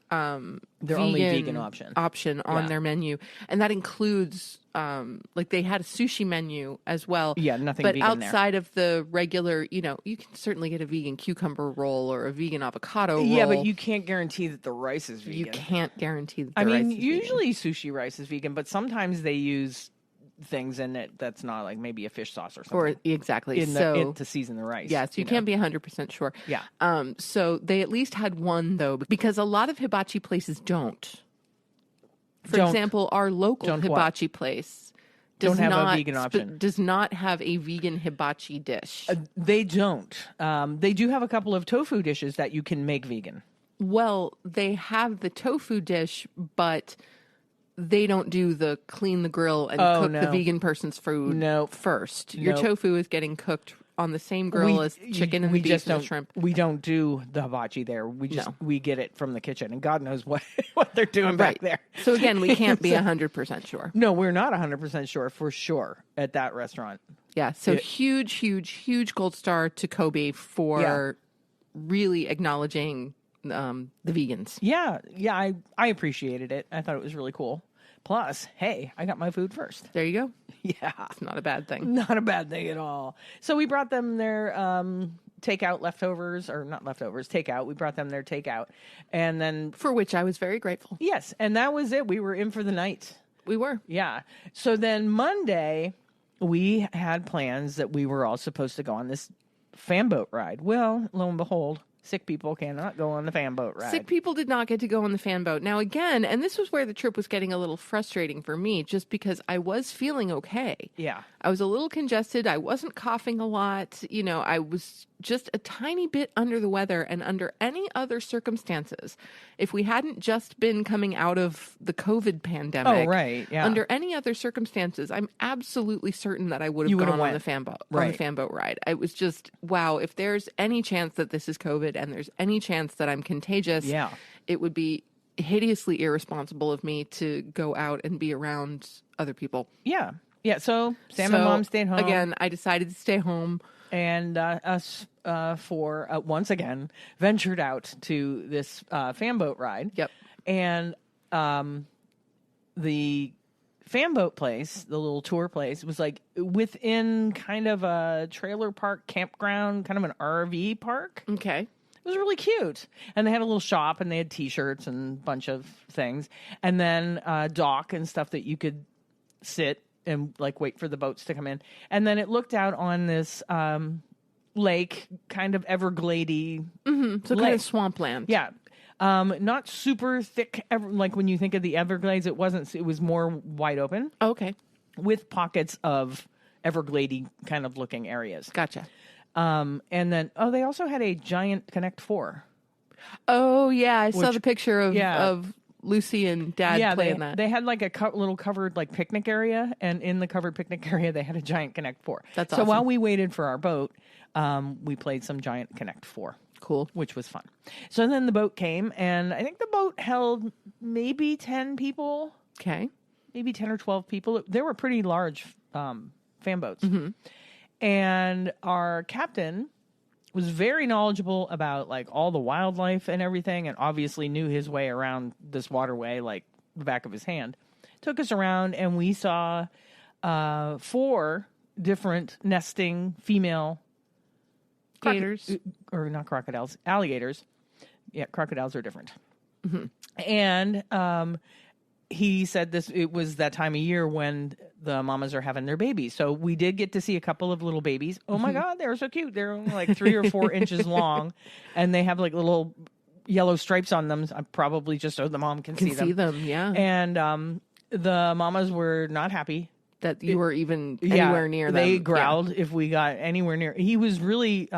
Their only vegan option on their menu, and that includes like they had a sushi menu as well. Yeah, nothing but vegan there. Outside of the regular, you can certainly get a vegan cucumber roll or a vegan avocado roll. Yeah, but you can't guarantee that the rice is vegan. You can't guarantee that the rice is vegan. Usually sushi rice is vegan, but sometimes they use things in it that's not, like maybe a fish sauce or something. Or exactly. To season the rice. Yeah, so you can't be 100% sure. Yeah. So they at least had one, though, because a lot of hibachi places don't. For example, our local hibachi place don't have a vegan option. Does not have a vegan hibachi dish. They don't. They do have a couple of tofu dishes that you can make vegan. Well, they have the tofu dish, but they don't do the clean the grill and cook the vegan person's food first. Your tofu is getting cooked on the same grill as chicken and beef and shrimp. We don't do the hibachi there. We get it from the kitchen, and God knows what they're doing back there. So again, we can't be 100% sure. No, we're not 100% sure for sure at that restaurant. Yeah, so huge gold star to Kobe for really acknowledging the vegans. Yeah, I appreciated it. I thought it was really cool. Plus, hey, I got my food first. There you go. Yeah. It's not a bad thing. Not a bad thing at all. So we brought them their takeout leftovers, or not leftovers, takeout. We brought them their takeout. And then... For which I was very grateful. Yes, and that was it. We were in for the night. We were. Yeah. So then Monday, we had plans that we were all supposed to go on this fan boat ride. Well, lo and behold, sick people cannot go on the fan boat ride. Sick people did not get to go on the fan boat. Now, again, and this was where the trip was getting a little frustrating for me, just because I was feeling okay. Yeah. I was a little congested. I wasn't coughing a lot. I was just a tiny bit under the weather. And under any other circumstances, if we hadn't just been coming out of the COVID pandemic, under any other circumstances, I'm absolutely certain that I would have gone on the fan boat, on the fan boat ride. I was just, wow, if there's any chance that this is COVID and there's any chance that I'm contagious, it would be hideously irresponsible of me to go out and be around other people. Yeah. Yeah, so Sam and Mom stayed home. Again, I decided to stay home. And us once again, ventured out to this fan boat ride. Yep. And the fan boat place, the little tour place, was like within kind of a trailer park campground, kind of an RV park. Okay. It was really cute. And they had a little shop, and they had T-shirts and a bunch of things. And then dock and stuff that you could sit and like wait for the boats to come in. And then it looked out on this lake, kind of Everglades. Mm-hmm. So kind of swampland. Yeah. Not super thick, like when you think of the Everglades, it was more wide open. Okay. With pockets of Everglades kind of looking areas. Gotcha. And then, they also had a giant Connect 4. Oh, yeah. I saw the picture of Lucy and Dad playing that. They had like a little covered like picnic area, and in the covered picnic area, they had a giant Connect 4. That's awesome. So while we waited for our boat, we played some giant Connect 4. Cool. Which was fun. So then the boat came, and I think the boat held maybe 10 people. Okay. Maybe 10 or 12 people. They were pretty large fan boats. Mm-hmm. And our captain was very knowledgeable about like all the wildlife and everything, and obviously knew his way around this waterway like the back of his hand. Took us around, and we saw 4 different nesting female gators, or not crocodiles, alligators. Yeah, crocodiles are different. Mm-hmm. And he said it was that time of year when the mamas are having their babies. So we did get to see a couple of little babies. Oh my God, they're so cute. They're only like 3 or 4 inches long, and they have like little yellow stripes on them. Probably just so the mom can see them. Yeah. And the mamas were not happy that you were even anywhere near them. They growled if we got anywhere near. He was really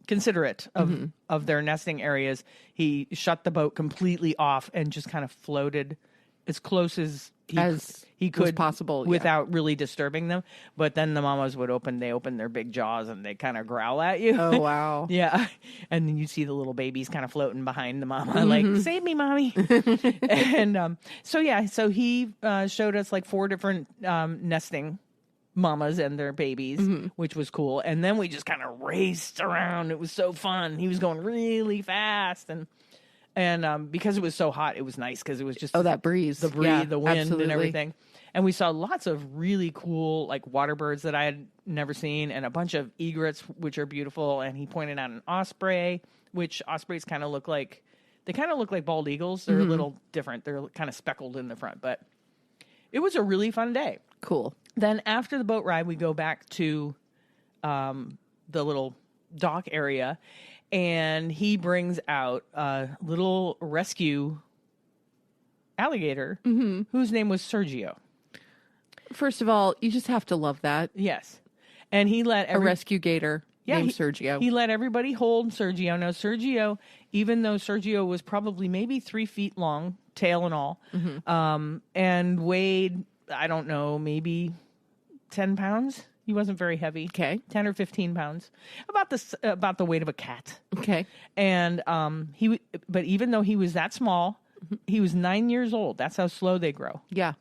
considerate of their nesting areas. He shut the boat completely off and just kind of floated as close as he could possible without really disturbing them. But then the mamas would open their big jaws, and they kind of growl at you. Oh, wow. Yeah. And then you see the little babies kind of floating behind the mama, like, save me, mommy. And so he showed us like 4 different nesting mamas and their babies, which was cool. And then we just kind of raced around. It was so fun. He was going really fast, And because it was so hot, it was nice because it was just that breeze. the breeze, Yeah, the wind, absolutely. and everything. And we saw lots of really cool, like, water birds that I had never seen, and a bunch of egrets, which are beautiful. And he pointed out an osprey, which ospreys kind of look like bald eagles. They're a little different. They're kind of speckled in the front, but it was a really fun day. Cool. Then after the boat ride, we go back to the little dock area, and he brings out a little rescue alligator whose name was Sergio. First of all, you just have to love that. Yes. And he let A rescue gator named Sergio. He let everybody hold Sergio. Now, Sergio, even though Sergio was probably maybe 3 feet long, tail and all, and weighed, I don't know, maybe 10 pounds. He wasn't very heavy. Okay. 10 or 15 pounds. About the weight of a cat. Okay. And but even though he was that small, he was 9 years old. That's how slow they grow. Yeah.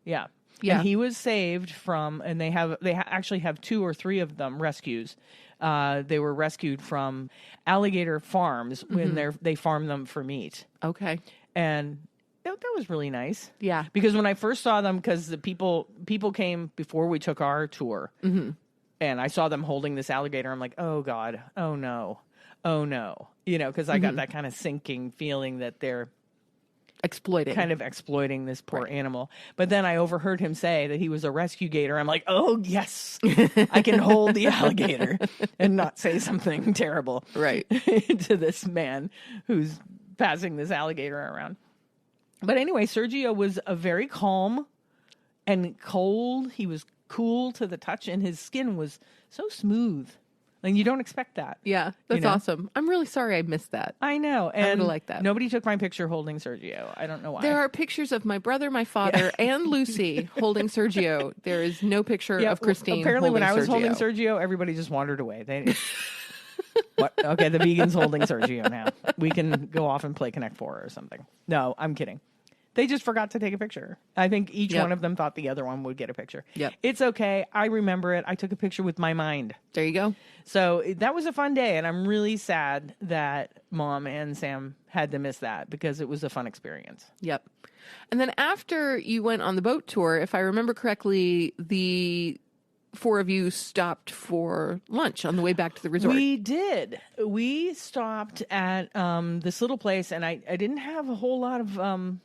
Yeah. Yeah. And he was saved from, and they actually have 2 or 3 of them rescues. They were rescued from alligator farms when they farm them for meat. Okay. And that was really nice. Yeah. Because when I first saw them, because the people came before we took our tour, and I saw them holding this alligator, I'm like, oh God, oh no, because I got that kind of sinking feeling that they're kind of exploiting this poor animal. But then I overheard him say that he was a rescue gator. I'm like, oh yes, I can hold the alligator and not say something terrible Right. to this man who's passing this alligator around. But anyway, Sergio was a very calm and cold. He was cool to the touch, and his skin was so smooth. And you don't expect that. Yeah, that's awesome. I'm really sorry I missed that. I know. And I would like that. Nobody took my picture holding Sergio. I don't know why. There are pictures of my brother, my father, and Lucy holding Sergio. There is no picture of Christine. Apparently, when I was Sergio. holding Sergio, everybody just wandered away. They what? Okay, the vegan's holding Sergio now. We can go off and play Connect 4 or something. No, I'm kidding. They just forgot to take a picture. I think each one of them thought the other one would get a picture. Yep. It's okay. I remember it. I took a picture with my mind. There you go. So that was a fun day, and I'm really sad that Mom and Sam had to miss that because it was a fun experience. Yep. And then after you went on the boat tour, if I remember correctly, the 4 of you stopped for lunch on the way back to the resort. We did. We stopped at this little place, and I didn't have a whole lot of...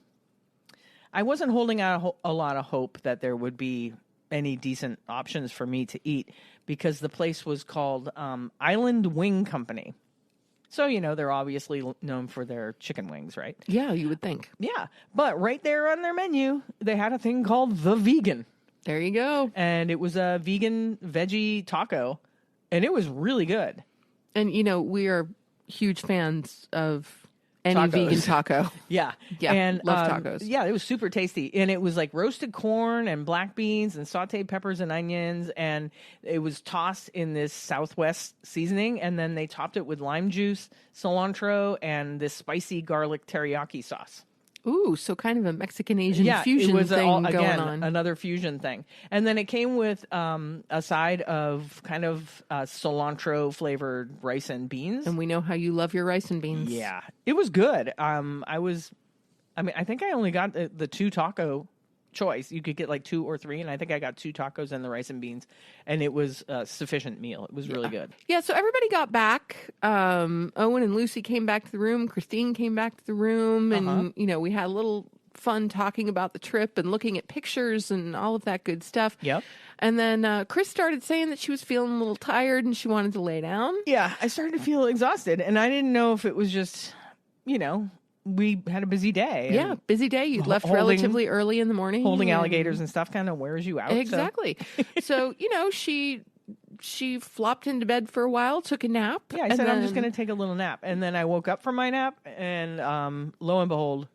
I wasn't holding out a lot of hope that there would be any decent options for me to eat because the place was called Island Wing Company. So, they're obviously known for their chicken wings, right? Yeah, you would think. Yeah. But right there on their menu, they had a thing called The Vegan. There you go. And it was a vegan veggie taco, and it was really good. And, we are huge fans of any Tacos. vegan taco. Yeah. Yeah, And love tacos. Yeah, it was super tasty. And it was like roasted corn and black beans and sauteed peppers and onions. And it was tossed in this Southwest seasoning. And then they topped it with lime juice, cilantro, and this spicy garlic teriyaki sauce. Ooh, so kind of a Mexican-Asian fusion it was thing going on. Another fusion thing. And then it came with a side of kind of cilantro-flavored rice and beans. And we know how you love your rice and beans. Yeah, it was good. I think I only got the 2 taco choice. You could get like 2 or 3, and I think I got 2 tacos and the rice and beans, and it was a sufficient meal. It was really good. Yeah, so everybody got back. Owen and Lucy came back to the room. Christine came back to the room, and we had a little fun talking about the trip and looking at pictures and all of that good stuff. Yep. And then Chris started saying that she was feeling a little tired and she wanted to lay down. Yeah, I started to feel exhausted, and I didn't know if it was just, we had a busy day. Yeah, busy day. You'd left relatively early in the morning. Holding alligators and stuff kind of wears you out. Exactly. So, she flopped into bed for a while, took a nap. Yeah, I said, I'm just going to take a little nap. And then I woke up from my nap, and lo and behold,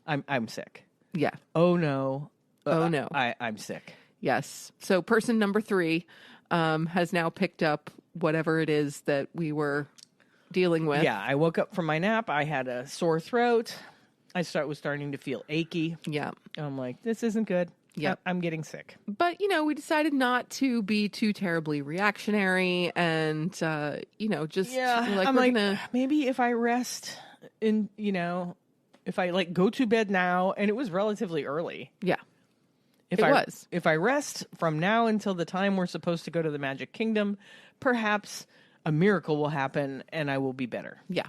I'm sick. Yeah. Oh, no. Oh, no. I'm sick. Yes. So person number 3 has now picked up whatever it is that we were dealing with. Yeah, I woke up from my nap. I had a sore throat. I was starting to feel achy. Yeah. I'm like, this isn't good. Yeah. I'm getting sick. But, we decided not to be too terribly reactionary and, just I'm we're like, gonna... maybe if I rest if I like go to bed now, and it was relatively early. Yeah. If I rest from now until the time we're supposed to go to the Magic Kingdom, perhaps a miracle will happen and I will be better. Yeah.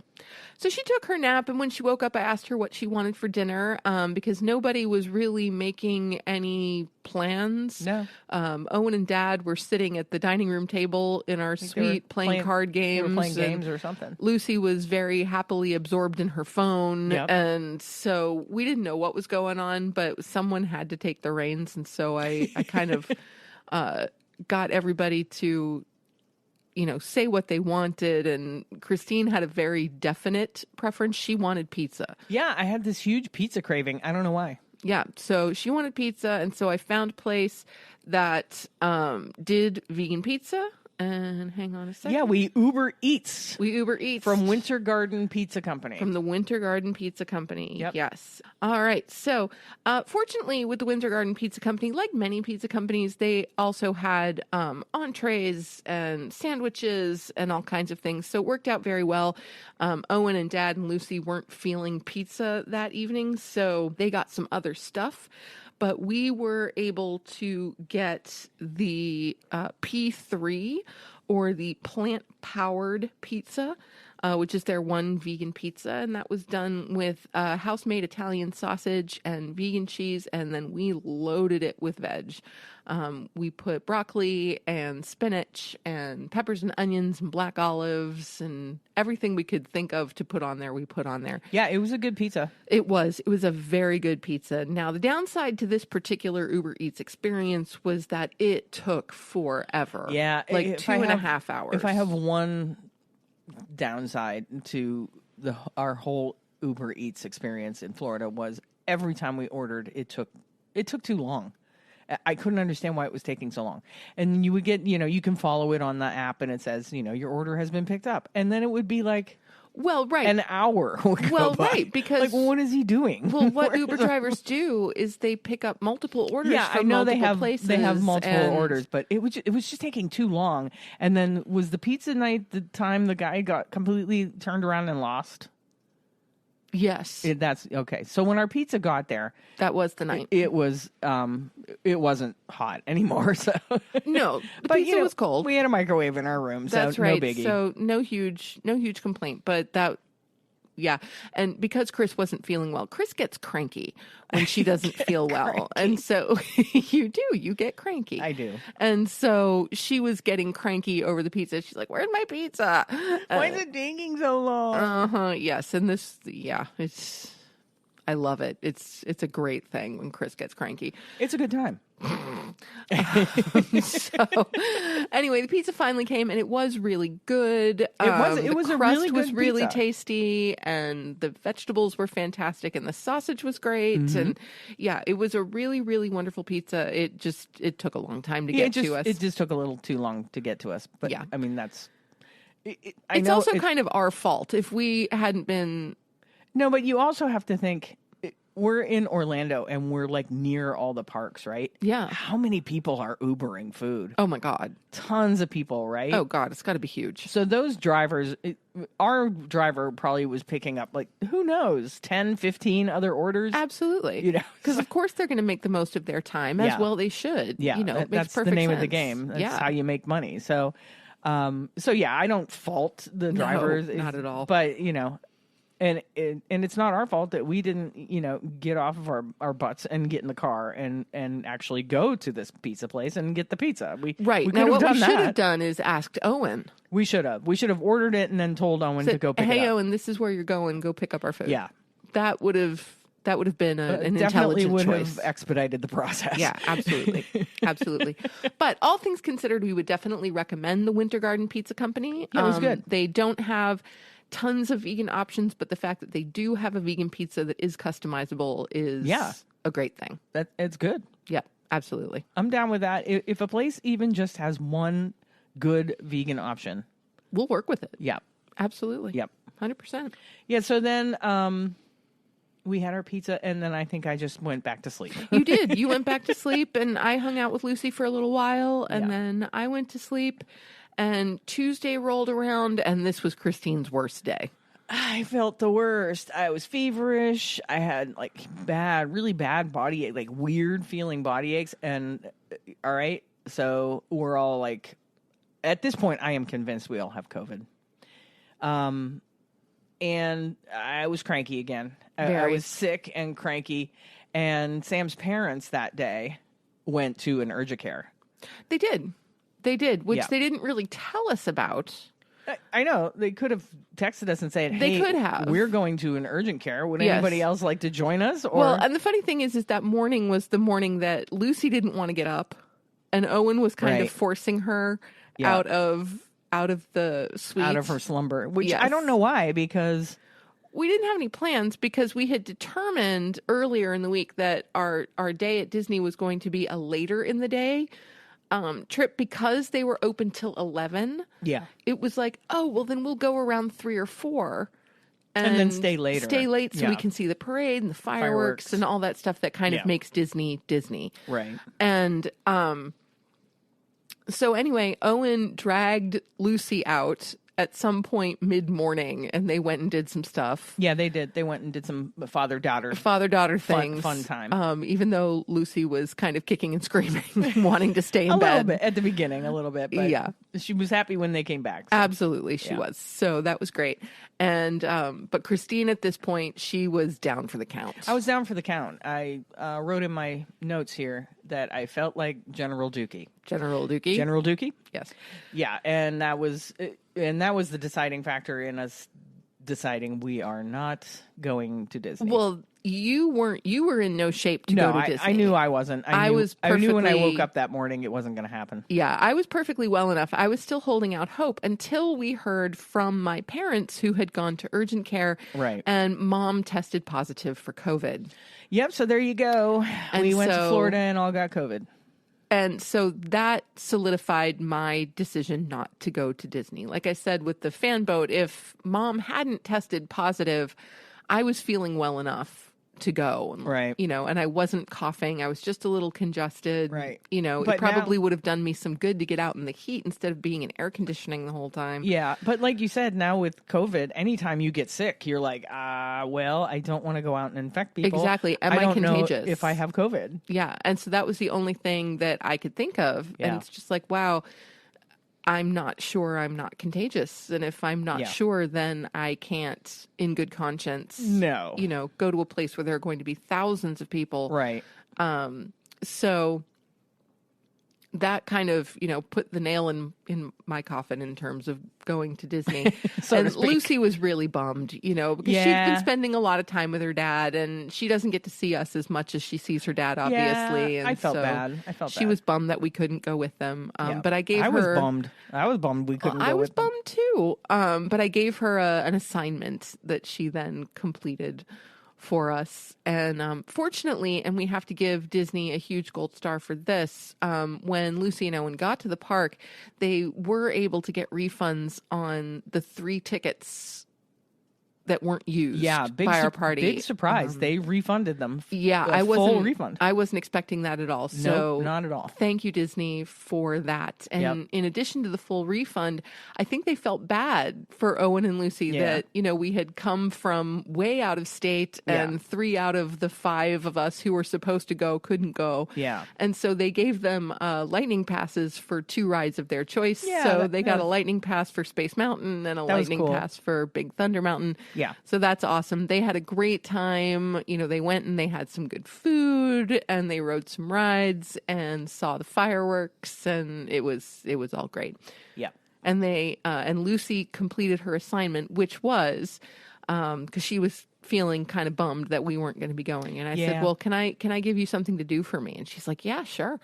So she took her nap, and when she woke up, I asked her what she wanted for dinner, because nobody was really making any plans. No. Owen and Dad were sitting at the dining room table in our suite playing card games. They were playing games or something. Lucy was very happily absorbed in her phone. Yep. And so we didn't know what was going on, but someone had to take the reins. And so I kind of got everybody to say what they wanted. And Christine had a very definite preference. She wanted pizza. Yeah, I had this huge pizza craving. I don't know why. Yeah, so she wanted pizza. And so I found a place that did vegan pizza. And hang on a second. Yeah, we Uber Eats. From Winter Garden Pizza Company. From the Winter Garden Pizza Company. Yep. Yes. All right. So, fortunately, with the Winter Garden Pizza Company, like many pizza companies, they also had entrees and sandwiches and all kinds of things. So it worked out very well. Owen and Dad and Lucy weren't feeling pizza that evening, so they got some other stuff. But we were able to get the P3, or the plant-powered pizza, which is their one vegan pizza. And that was done with house-made Italian sausage and vegan cheese, and then we loaded it with veg. We put broccoli and spinach and peppers and onions and black olives and everything we could think of to put on there, we put on there. Yeah, it was a good pizza. It was a very good pizza. Now, the downside to this particular Uber Eats experience was that it took forever. Yeah. Like 2.5 hours. If I have one downside to our whole Uber Eats experience in Florida, was every time we ordered, it took too long. I couldn't understand why it was taking so long. And you would get, you can follow it on the app and it says, your order has been picked up. And then it would be like, well, right. An hour would go by. Right, because like, what is he doing? Well, what Uber drivers do is they pick up multiple orders from I know multiple places. They have multiple orders, but it was just taking too long. And then was the pizza night the time the guy got completely turned around and lost? Yes. That's okay. So when our pizza got there, that was the night. It wasn't hot anymore. So no, the pizza was cold. We had a microwave in our room, so that's right. No biggie. So no huge complaint. But that, yeah, and because Chris wasn't feeling well, Chris gets cranky when she doesn't feel well, and so you get cranky. I do. And so she was getting cranky over the pizza. She's like, "Where's my pizza? Why is it taking so long?" Yes, and this, I love it. It's a great thing when Chris gets cranky. It's a good time. So anyway, the pizza finally came, and it was really good. It was the a crust really good was really pizza. Tasty, and the vegetables were fantastic, and the sausage was great. Mm-hmm. And yeah, it was a really, really wonderful pizza. It took a long time to get to us. It just took a little too long to get to us. But yeah, I mean, that's it's also kind of our fault if we hadn't been. No, but you also have to think, we're in Orlando and we're like near all the parks, right? Yeah. How many people are Ubering food? Oh my God. Tons of people, right? Oh God, it's got to be huge. So those drivers, our driver probably was picking up like, who knows, 10, 15 other orders? Absolutely. Because of course they're going to make the most of their time, as well they should. Yeah. It makes that's perfect the name sense. of the game. That's how you make money. So yeah, I don't fault the drivers. No, not at all. But, and it's not our fault that we didn't, get off of our butts and get in the car and actually go to this pizza place and get the pizza. Right. We now, what we should that. have done is asked Owen. We should have. We should have ordered it and then told Owen to go pick it up. Hey, Owen, this is where you're going. Go pick up our food. Yeah. That would have been an definitely intelligent would choice. have expedited the process. Yeah, absolutely. Absolutely. But all things considered, we would definitely recommend the Winter Garden Pizza Company. Yeah, it was good. They don't have tons of vegan options, but the fact that they do have a vegan pizza that is customizable is a great thing. It's good. Yeah, absolutely. I'm down with that. If a place even just has one good vegan option, we'll work with it. Yeah. Absolutely. Yep. 100%. Yeah, so then we had our pizza, and then I think I just went back to sleep. You did. You went back to sleep, and I hung out with Lucy for a little while, and then I went to sleep. And Tuesday rolled around, and this was Christine's worst day. I felt the worst. I was feverish. I had like really bad body ache, like weird feeling body aches. And all right, so we're all like, at this point, I am convinced we all have COVID. And I was cranky again. I was sick and cranky. And Sam's parents that day went to an urgent care. They did, which they didn't really tell us about. I know. They could have texted us and said, hey, they could have. We're going to an urgent care. Would anybody else like to join us? Or... Well, and the funny thing is that morning was the morning that Lucy didn't want to get up, and Owen was kind of forcing her out of the suite. Out of her slumber, which I don't know why, because... We didn't have any plans because we had determined earlier in the week that our day at Disney was going to be a later in the day trip because they were open till 11. Yeah. It was like, oh, well, then we'll go around 3 or 4. And then stay later. Stay late so we can see the parade and the fireworks and all that stuff that kind of makes Disney. Right. And so anyway, Owen dragged Lucy out at some point mid-morning, and they went and did some stuff. Yeah, they did. They went and did some father-daughter things. Fun time. Even though Lucy was kind of kicking and screaming, wanting to stay in bed. A little bit, at the beginning, a little bit. But she was happy when they came back. So. Absolutely, she was. So that was great. And but Christine, at this point, she was down for the count. I was down for the count. I wrote in my notes here that I felt like General Dookie. General Dookie? General Dookie? Yes. Yeah, and that was the deciding factor in us deciding we are not going to Disney. Well, you were in no shape to go to Disney. I knew I wasn't. I knew when I woke up that morning it wasn't going to happen. Yeah, I was perfectly well enough. I was still holding out hope until we heard from my parents who had gone to urgent care. Right. And Mom tested positive for COVID. Yep, so there you go. And we went to Florida and all got COVID. And so that solidified my decision not to go to Disney. Like I said, with the fan boat, if Mom hadn't tested positive, I was feeling well enough to go. Right. You know, and I wasn't coughing. I was just a little congested. Right. You know, it probably would have done me some good to get out in the heat instead of being in air conditioning the whole time. Yeah. But like you said, now with COVID, anytime you get sick, you're like, well, I don't want to go out and infect people. Exactly. Am I contagious? Know if I have COVID. Yeah. And so that was the only thing that I could think of. Yeah. And it's just like, wow, I'm not sure I'm not contagious. And if I'm not sure, then I can't, in good conscience, go to a place where there are going to be thousands of people. Right. So that kind of, put the nail in my coffin in terms of going to Disney. And Lucy was really bummed, because she's been spending a lot of time with her dad, and she doesn't get to see us as much as she sees her dad, obviously. Yeah, and I felt bad. She was bummed that we couldn't go with them. But I gave her... was bummed. I was bummed we couldn't go with them. I was bummed too. But I gave her an assignment that she then completed for us. And fortunately, and we have to give Disney a huge gold star for this, when Lucy and Owen got to the park, they were able to get refunds on the 3 tickets that weren't used by our party. Big surprise. They refunded them. Yeah, full refund. I wasn't expecting that at all. So nope, not at all. Thank you, Disney, for that. And in addition to the full refund, I think they felt bad for Owen and Lucy that, we had come from way out of state and 3 out of the 5 of us who were supposed to go couldn't go. Yeah. And so they gave them lightning passes for 2 rides of their choice. Yeah, so they got a lightning pass for Space Mountain and a lightning pass for Big Thunder Mountain. Yeah. So that's awesome. They had a great time. They went and they had some good food and they rode some rides and saw the fireworks, and it was all great. Yeah. And they and Lucy completed her assignment, which was because she was feeling kind of bummed that we weren't going to be going. And I said, well, can I give you something to do for me? And she's like, yeah, sure.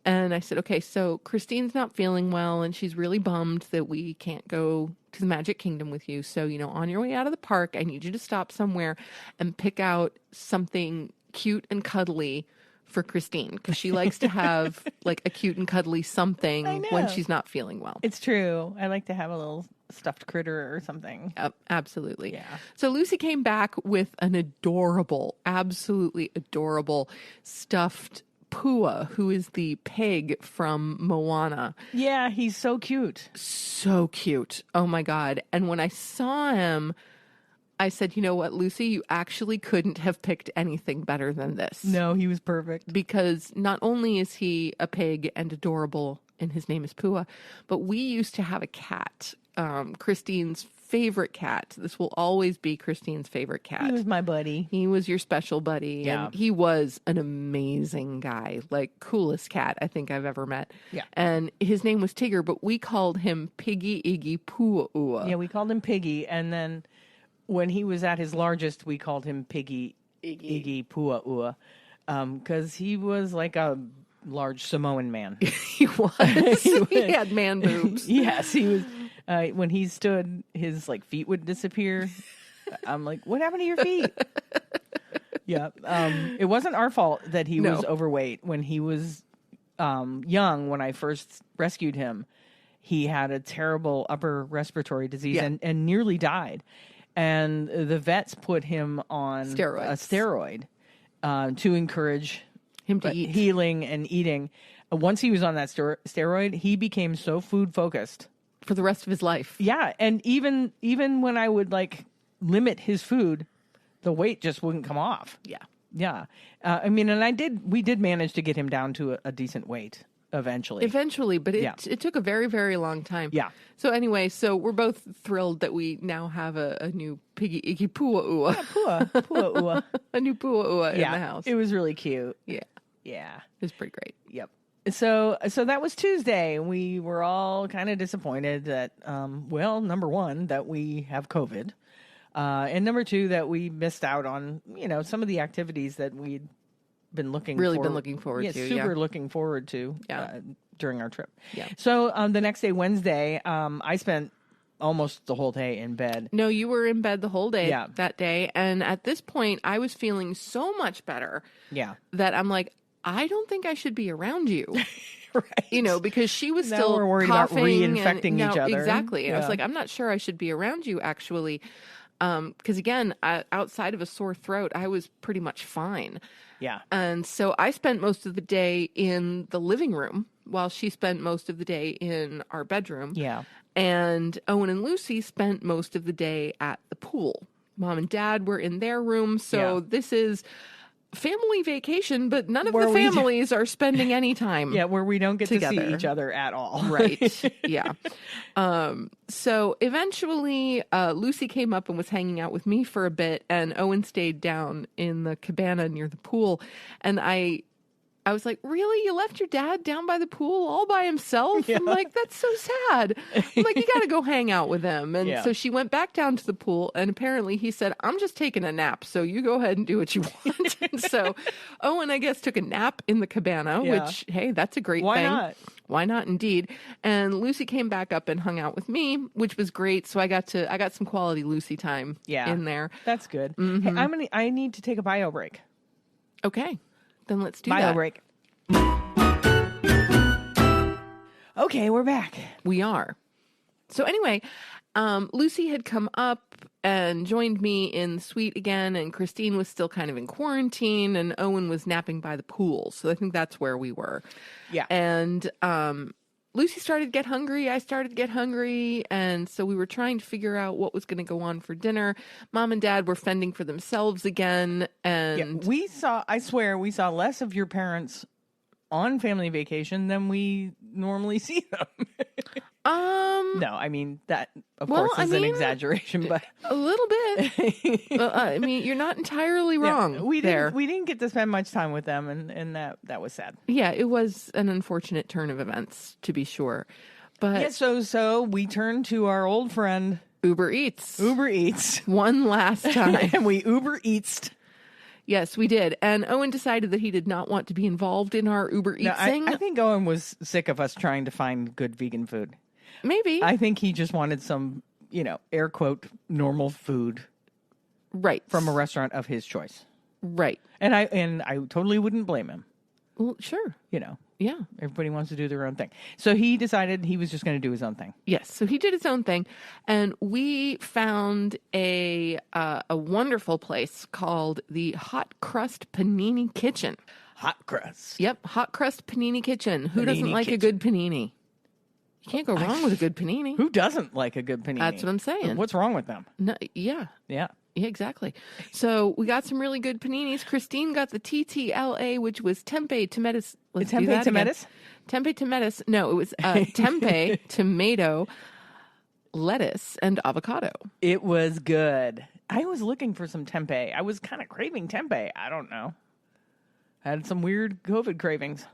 And I said, okay, so Christine's not feeling well and she's really bummed that we can't go to the Magic Kingdom with you. So, on your way out of the park, I need you to stop somewhere and pick out something cute and cuddly for Christine, because she likes to have like a cute and cuddly something when she's not feeling well. It's true. I like to have a little stuffed critter or something. Absolutely. Yeah. So Lucy came back with an adorable, absolutely adorable stuffed Pua, who is the pig from Moana. Yeah, he's so cute. So cute. Oh my God. And when I saw him, I said, you know what, Lucy, you actually couldn't have picked anything better than this. No, he was perfect. Because not only is he a pig and adorable, and his name is Pua, but we used to have a cat, Christine's favorite cat. This will always be Christine's favorite cat. He was my buddy. He was your special buddy. Yeah. And he was an amazing guy, like coolest cat I think I've ever met. Yeah. And his name was Tigger, but we called him Piggy Iggy Pua. Yeah, we called him Piggy, and then when he was at his largest, we called him Piggy Iggy Pua, because he was like a large Samoan man. He was. He had man boobs. Yes, he was. When he stood, his like feet would disappear. I'm like, what happened to your feet? Yeah. It wasn't our fault that he was overweight. When he was young, when I first rescued him, he had a terrible upper respiratory disease and nearly died. And the vets put him on a steroid to encourage him to eat. Healing and eating. Once he was on that steroid, he became so food focused for the rest of his life. Yeah, and even when I would like limit his food, the weight just wouldn't come off. Yeah. I mean, and we did manage to get him down to a decent weight eventually, but it took a very, very long time. Yeah. So anyway, we're both thrilled that we now have a new Piggy Iggy Pua. Pua. A new Pua in the house. It was really cute. Yeah. Yeah. It was pretty great. Yep. So that was Tuesday. We were all kind of disappointed that, number one, that we have COVID. And number two, that we missed out on, some of the activities that we'd been looking forward to. Super looking forward to during our trip. Yeah. So the next day, Wednesday, I spent almost the whole day in bed. No, you were in bed the whole day that day. And at this point, I was feeling so much better that I'm like, I don't think I should be around you. Right. Because she was now still we're worried coughing about reinfecting each other. Exactly. I was like, I'm not sure I should be around you, actually. Because again, outside of a sore throat, I was pretty much fine. Yeah. And so I spent most of the day in the living room while she spent most of the day in our bedroom. Yeah. And Owen and Lucy spent most of the day at the pool. Mom and Dad were in their room. So this is family vacation, but none of the families are spending any time. Yeah, where we don't get together. To see each other at all. Right. Yeah. So eventually, Lucy came up and was hanging out with me for a bit, and Owen stayed down in the cabana near the pool. And I was like, really? You left your dad down by the pool all by himself? Yeah. I'm like, that's so sad. I'm like, you got to go hang out with him. And so she went back down to the pool, and apparently he said, I'm just taking a nap, so you go ahead and do what you want. And so Owen, I guess, took a nap in the cabana, which, hey, that's a great thing. Why not? Why not, indeed. And Lucy came back up and hung out with me, which was great. So I got some quality Lucy time in there. That's good. Mm-hmm. Hey, I need to take a bio break. Okay. Then let's do bio that. Break. Okay, we're back. We are. So anyway, Lucy had come up and joined me in the suite again, and Christine was still kind of in quarantine, and Owen was napping by the pool. So I think that's where we were. Yeah. And Lucy started to get hungry. I started to get hungry. And so we were trying to figure out what was going to go on for dinner. Mom and Dad were fending for themselves again. And I swear, we saw less of your parents on family vacation than we normally see them. No, I mean, that, of course, is an exaggeration, but a little bit. I mean, you're not entirely wrong. We didn't get to spend much time with them, and that was sad. Yeah, it was an unfortunate turn of events, to be sure. But so we turned to our old friend Uber Eats. One last time. And we Uber Eatsed. Yes, we did. And Owen decided that he did not want to be involved in our Uber Eatsing. I think Owen was sick of us trying to find good vegan food. Maybe. I think he just wanted some, air quote, normal food. Right. From a restaurant of his choice. Right. And I totally wouldn't blame him. Well, sure. Yeah. Everybody wants to do their own thing. So he decided he was just going to do his own thing. Yes. So he did his own thing. And we found a wonderful place called the Hot Crust Panini Kitchen. Hot crust. Yep. Hot Crust Panini Kitchen. Who doesn't like a good panini? You can't go wrong with a good panini. Who doesn't like a good panini? That's what I'm saying. What's wrong with them? No, yeah. Yeah. Yeah, exactly. So we got some really good paninis. Christine got the TTLA, which was tempeh, tomatoes. Let's do Tempeh that again. tomatoes? Tempeh, tomatoes. No, it was tempeh, tomato, lettuce, and avocado. It was good. I was looking for some tempeh. I was kind of craving tempeh. I don't know. I had some weird COVID cravings.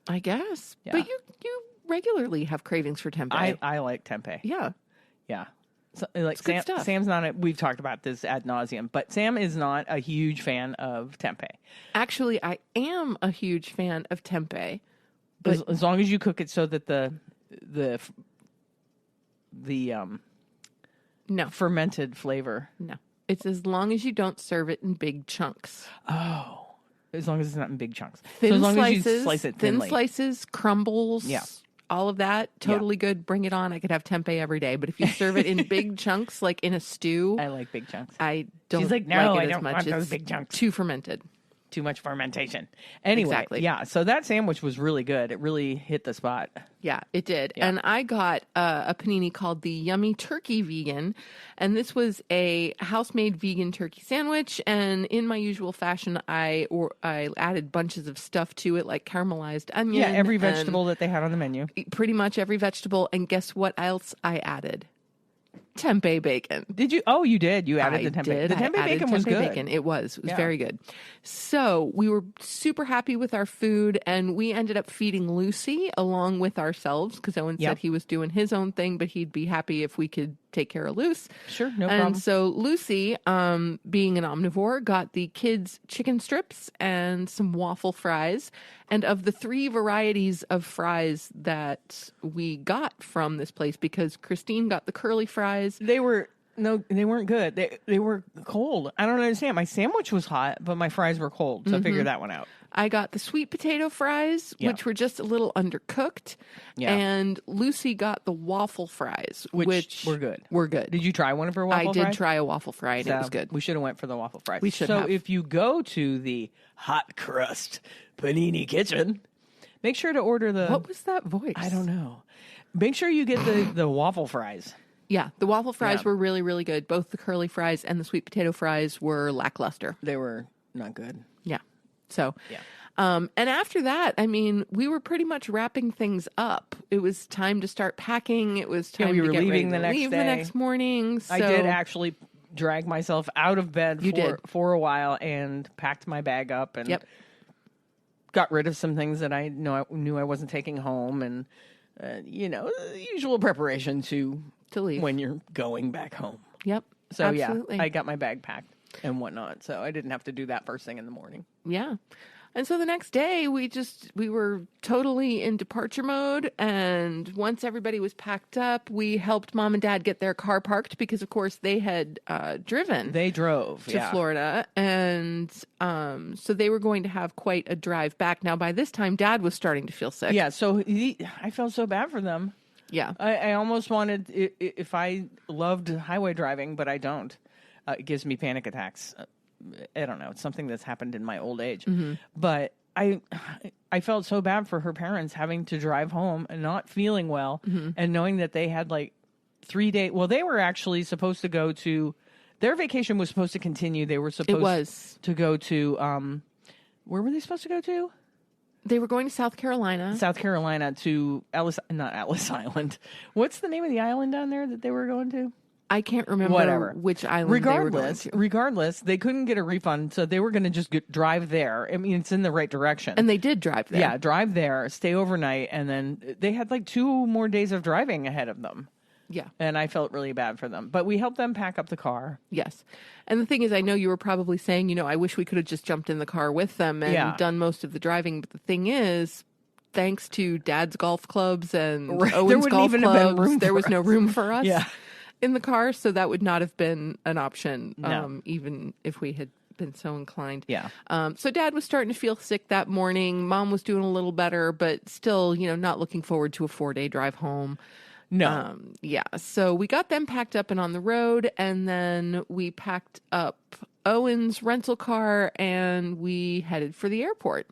I guess. Yeah. But you regularly have cravings for tempeh. I like tempeh. Yeah. Yeah. So, like good stuff. Sam's not we've talked about this ad nauseum, but Sam is not a huge fan of tempeh. Actually, I am a huge fan of tempeh. But As long as you cook it so that the no. fermented flavor. No. It's as long as you don't serve it in big chunks. Oh. As long as it's not in big chunks. Thin so as long slices, as you slice it thinly. Thin slices, crumbles. Yeah. All of that, totally good. Bring it on. I could have tempeh every day. But if you serve it in big chunks, like in a stew, I like big chunks. I don't She's like, no, like it I as don't much. want those It's big chunks. too fermented. Too much fermentation. Anyway, Exactly. yeah. So that sandwich was really good. It really hit the spot. Yeah, it did. Yeah. And I got a panini called the Yummy Turkey Vegan. And this was a house-made vegan turkey sandwich. And in my usual fashion, I added bunches of stuff to it, like caramelized onion. Yeah, every vegetable that they had on the menu. Pretty much every vegetable. And guess what else I added? Tempeh bacon. Did you? Oh, you did. You added the tempeh. Did. The I tempeh added bacon was tempeh good. Bacon. It was Yeah. very good. So we were super happy with our food, and we ended up feeding Lucy along with ourselves because Owen Yep. said he was doing his own thing, but he'd be happy if we could take care of Luce. Sure, no and problem. so Lucy, being an omnivore, got the kids' chicken strips and some waffle fries. And of the 3 varieties of fries that we got from this place, because Christine got the curly fries. They weren't good. They were cold. I don't understand. My sandwich was hot, but my fries were cold. So figure that one out. I got the sweet potato fries, Yeah. which were just a little undercooked. Yeah. And Lucy got the waffle fries, which were good. Were good. Did you try one of her waffle I fries? did try a waffle fry, and it was good. We should have went for the waffle fries. We should so have. if you go to the hot crust panini kitchen, make sure to order the. What was that voice? I don't know. Make sure you get the waffle fries. Yeah, the waffle fries Yeah. were really, really good. Both the curly fries and the sweet potato fries were lackluster. They were not good. Yeah. So, Yeah. And after that, I mean, we were pretty much wrapping things up. It was time to start packing. It was time we were to get leaving ready the to next leave the day. next morning. So I did actually drag myself out of bed for a while and packed my bag up and Yep. got rid of some things that I knew I wasn't taking home, and the usual preparation to leave. when you're going back home. Yep. So absolutely. yeah, I got my bag packed and whatnot, so I didn't have to do that first thing in the morning. Yeah. And so the next day we were totally in departure mode. And once everybody was packed up, we helped Mom and Dad get their car parked because of course they had driven They drove to Florida. And so they were going to have quite a drive back. Now by this time Dad was starting to feel sick. Yeah, so I felt so bad for them. Yeah. I almost wanted, if I loved highway driving, but I don't. It gives me panic attacks. I don't know. It's something that's happened in my old age. But I felt so bad for her parents having to drive home and not feeling well and knowing that they had like 3 days. Well, they were actually supposed to go to, their vacation was supposed to continue. They were supposed to go to, where were they supposed to go to? They were going to South Carolina. South Carolina to not Ellis Island. What's the name of the island down there that they were going to? I can't remember which island they were going to. Regardless, they couldn't get a refund, so they were going to just drive there. I mean, it's in the right direction. And they did drive there. Yeah, drive there, stay overnight, and then they had like 2 more days of driving ahead of them. Yeah. And I felt really bad for them. But we helped them pack up the car. Yes. And the thing is, I know you were probably saying, I wish we could have just jumped in the car with them and done most of the driving. But the thing is, thanks to Dad's golf clubs and Owen's golf clubs, there was no room for us in the car. So that would not have been an option, even if we had been so inclined. Yeah. So Dad was starting to feel sick that morning. Mom was doing a little better, but still, not looking forward to a 4-day drive home. No. So we got them packed up and on the road, and then we packed up Owen's rental car and we headed for the airport.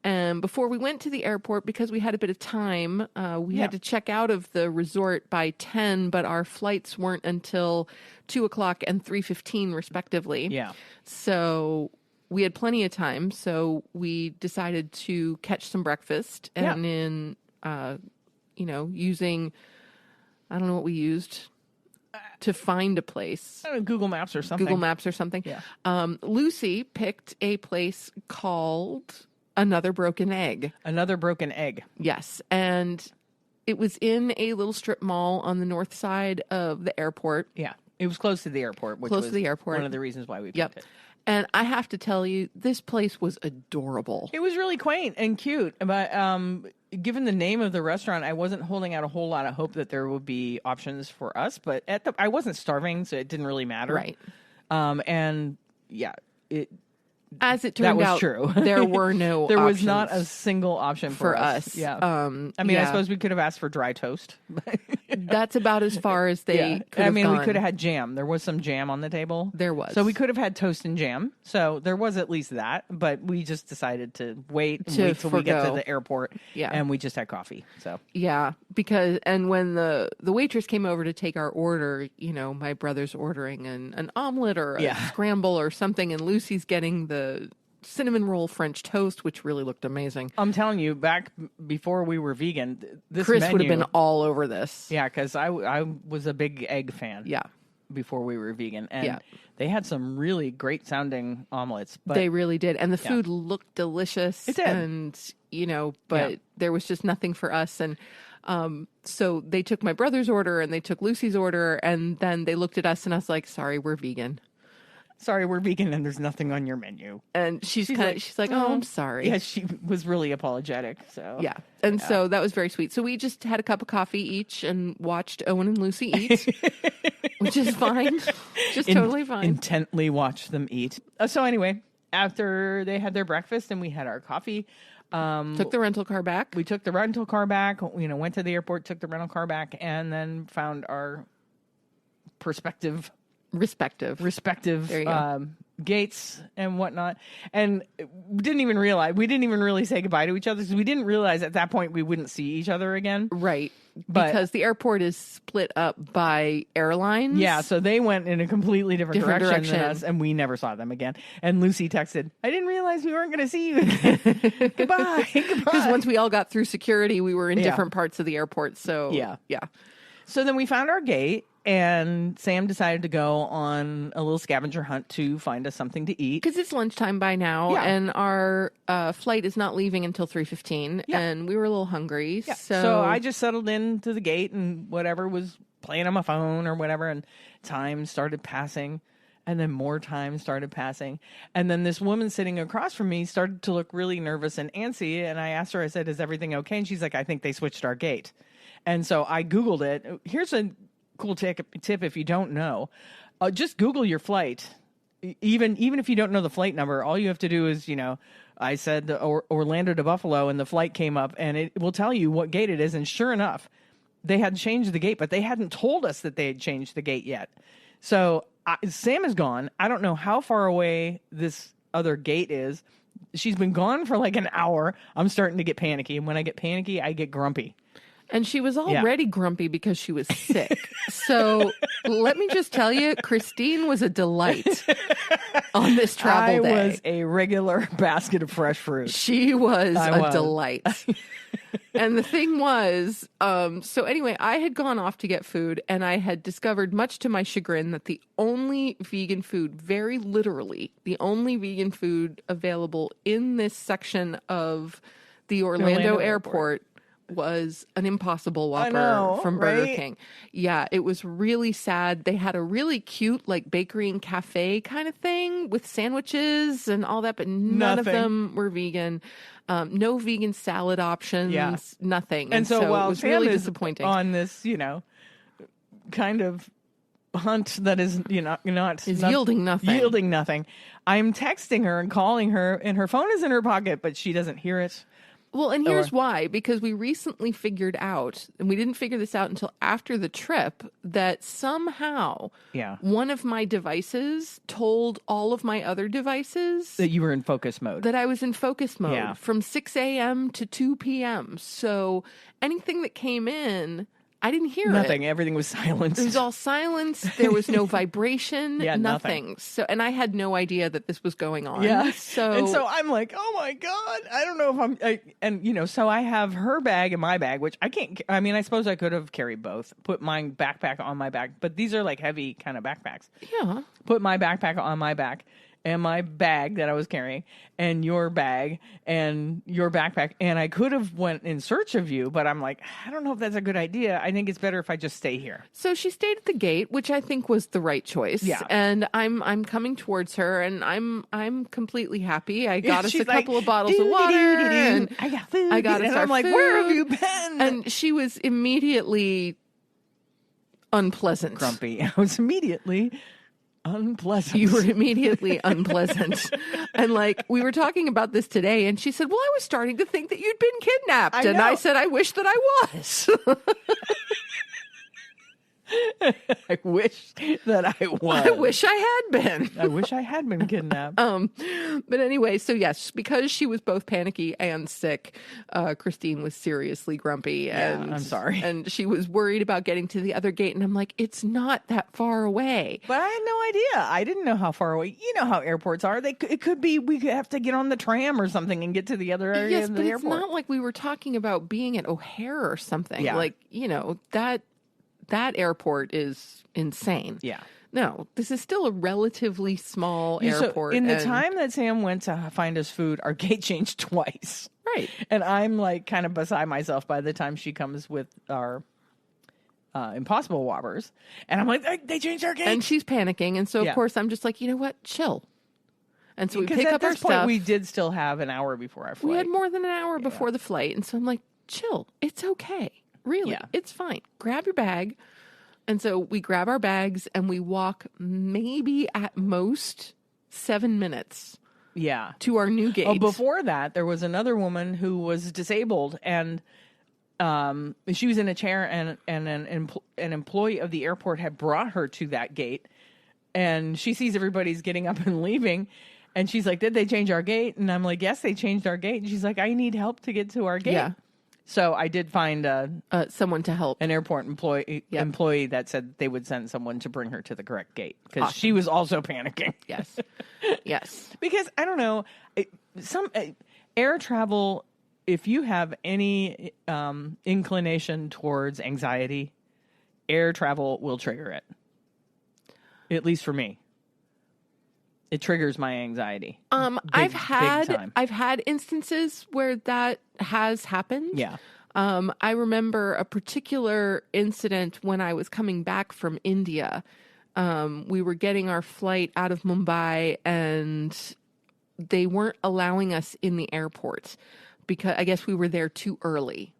And before we went to the airport, because we had a bit of time, we Yeah. had to check out of the resort by 10, but our flights weren't until 2 o'clock and 3:15 respectively. Yeah. So we had plenty of time. So we decided to catch some breakfast and in, using, I don't know what we used to find a place. Google Maps or something. Yeah. Lucy picked a place called Another Broken Egg. Another Broken Egg. Yes. And it was in a little strip mall on the north side of the airport. Yeah. It was close to the airport, which was one of the reasons why we picked it. And I have to tell you, this place was adorable. It was really quaint and cute. But given the name of the restaurant, I wasn't holding out a whole lot of hope that there would be options for us. But I wasn't starving, so it didn't really matter. Right. And as it turned out, true. There were no there options was not a single option for us. Yeah. I suppose we could have asked for dry toast. That's about as far as they could have gone. We could have had jam. There was some jam on the table. There was. So we could have had toast and jam. So there was at least that. But we just decided to wait till we get to the airport. Yeah. And we just had coffee. So yeah, and when the waitress came over to take our order, my brother's ordering an omelet or a scramble or something, and Lucy's getting the cinnamon roll French toast, which really looked amazing. I'm telling you, back before we were vegan, this Chris menu would have been all over this. Yeah, because I was a big egg fan. Yeah. Before we were vegan, and they had some really great sounding omelets. But they really did, and the food looked delicious. It did, and but there was just nothing for us. And so they took my brother's order and they took Lucy's order, and then they looked at us, and I was like, "Sorry, we're vegan." Sorry, we're vegan and there's nothing on your menu. And she's like, oh, I'm sorry. Yeah, she was really apologetic. So yeah. And so that was very sweet. So we just had a cup of coffee each and watched Owen and Lucy eat, which is fine. Just totally fine. Intently watched them eat. So anyway, after they had their breakfast and we had our coffee, took the rental car back. We took the rental car back, went to the airport, took the rental car back, and then found our respective gates and whatnot, and we didn't even really say goodbye to each other because we didn't realize at that point we wouldn't see each other again. Right. Because the airport is split up by airlines. Yeah, so they went in a completely different direction than us, and we never saw them again. And Lucy texted, I didn't realize we weren't going to see you again. Goodbye. Because once we all got through security, we were in different parts of the airport. So yeah. So then we found our gate. And Sam decided to go on a little scavenger hunt to find us something to eat. Because it's lunchtime by now, and our flight is not leaving until 3:15, and we were a little hungry. Yeah. So I just settled into the gate and whatever was playing on my phone or whatever, and time started passing, and then more time started passing. And then this woman sitting across from me started to look really nervous and antsy, and I asked her, I said, is everything okay? And she's like, I think they switched our gate. And so I Googled it. Here's a cool tip if you don't know. Just Google your flight. Even if you don't know the flight number, all you have to do is, I said Orlando to Buffalo, and the flight came up, and it will tell you what gate it is. And sure enough, they had changed the gate, but they hadn't told us that they had changed the gate yet. So Sam is gone. I don't know how far away this other gate is. She's been gone for like an hour. I'm starting to get panicky. And when I get panicky, I get grumpy. And she was already grumpy because she was sick. So let me just tell you, Christine was a delight on this travel day. I was a regular basket of fresh fruit. She was a delight. And the thing was, so anyway, I had gone off to get food, and I had discovered, much to my chagrin, that the only vegan food, very literally, the only vegan food available in this section of the Orlando airport was an Impossible Whopper from Burger King. Yeah, it was really sad. They had a really cute, like, bakery and cafe kind of thing with sandwiches and all that, but none of them were vegan. No vegan salad options, nothing. And so while it was Sam really is disappointing on this, kind of hunt that is, yielding nothing. I'm texting her and calling her, and her phone is in her pocket, but she doesn't hear it. Well, and here's why, because we recently figured out, and we didn't figure this out until after the trip, that somehow one of my devices told all of my other devices that you were in focus mode. That I was in focus mode from 6 a.m. to 2 p.m. So anything that came in, I didn't hear nothing. Everything was silenced. It was all silence. There was no vibration. nothing. Nothing. So, and I had no idea that this was going on. Yeah. So I'm like, oh my God, I don't know if so I have her bag and my bag, which I can't. I mean, I suppose I could have carried both. Put my backpack on my back, but these are like heavy kind of backpacks. Yeah. Put my backpack on my back. And my bag that I was carrying, and your bag, and your backpack, and I could have went in search of you, but I'm like, I don't know if that's a good idea. I think it's better if I just stay here. So she stayed at the gate, which I think was the right choice. Yeah. And I'm coming towards her, and I'm completely happy. I got us a couple of bottles of water, and I got food. I got us and our I'm like, food. where have you been? And she was immediately unpleasant, grumpy. I was immediately unpleasant. You were immediately unpleasant. And like, we were talking about this today, and she said, well, I was starting to think that you'd been kidnapped. And I said, I wish that I was. I wish that I was. I wish I had been. I wish I had been kidnapped. But anyway, so yes, because she was both panicky and sick, Christine was seriously grumpy. And I'm sorry. And she was worried about getting to the other gate. And I'm like, it's not that far away. But I had no idea. I didn't know how far away. You know how airports are. It could be we could have to get on the tram or something and get to the other area of the airport. Yes, but it's not like we were talking about being at O'Hare or something. Yeah. Like, you know, that airport is insane. Yeah. No, this is still a relatively small airport. So in the time that Sam went to find us food, our gate changed twice. Right. And I'm like kind of beside myself by the time she comes with our Impossible Whoppers. And I'm like, they changed our gate. And she's panicking. And so, of course, I'm just like, you know what? Chill. And so we pick up our stuff. We did still have an hour before our flight. We had more than an hour before the flight. And so I'm like, chill. It's okay. Really, it's fine. Grab your bag. And so we grab our bags and we walk maybe at most 7 minutes to our new gate. Oh, before that, there was another woman who was disabled, and she was in a chair, and an employee of the airport had brought her to that gate, and she sees everybody's getting up and leaving, and she's like, did they change our gate? And I'm like, yes, they changed our gate. And she's like, I need help to get to our gate. Yeah. So I did find someone to help, an airport employee that said they would send someone to bring her to the correct gate because she was also panicking. Yes, yes. Because I don't know, some air travel. If you have any inclination towards anxiety, air travel will trigger it. At least for me. It triggers my anxiety. I've had instances where that has happened. Yeah. I remember a particular incident when I was coming back from India. We were getting our flight out of Mumbai, and they weren't allowing us in the airport because I guess we were there too early.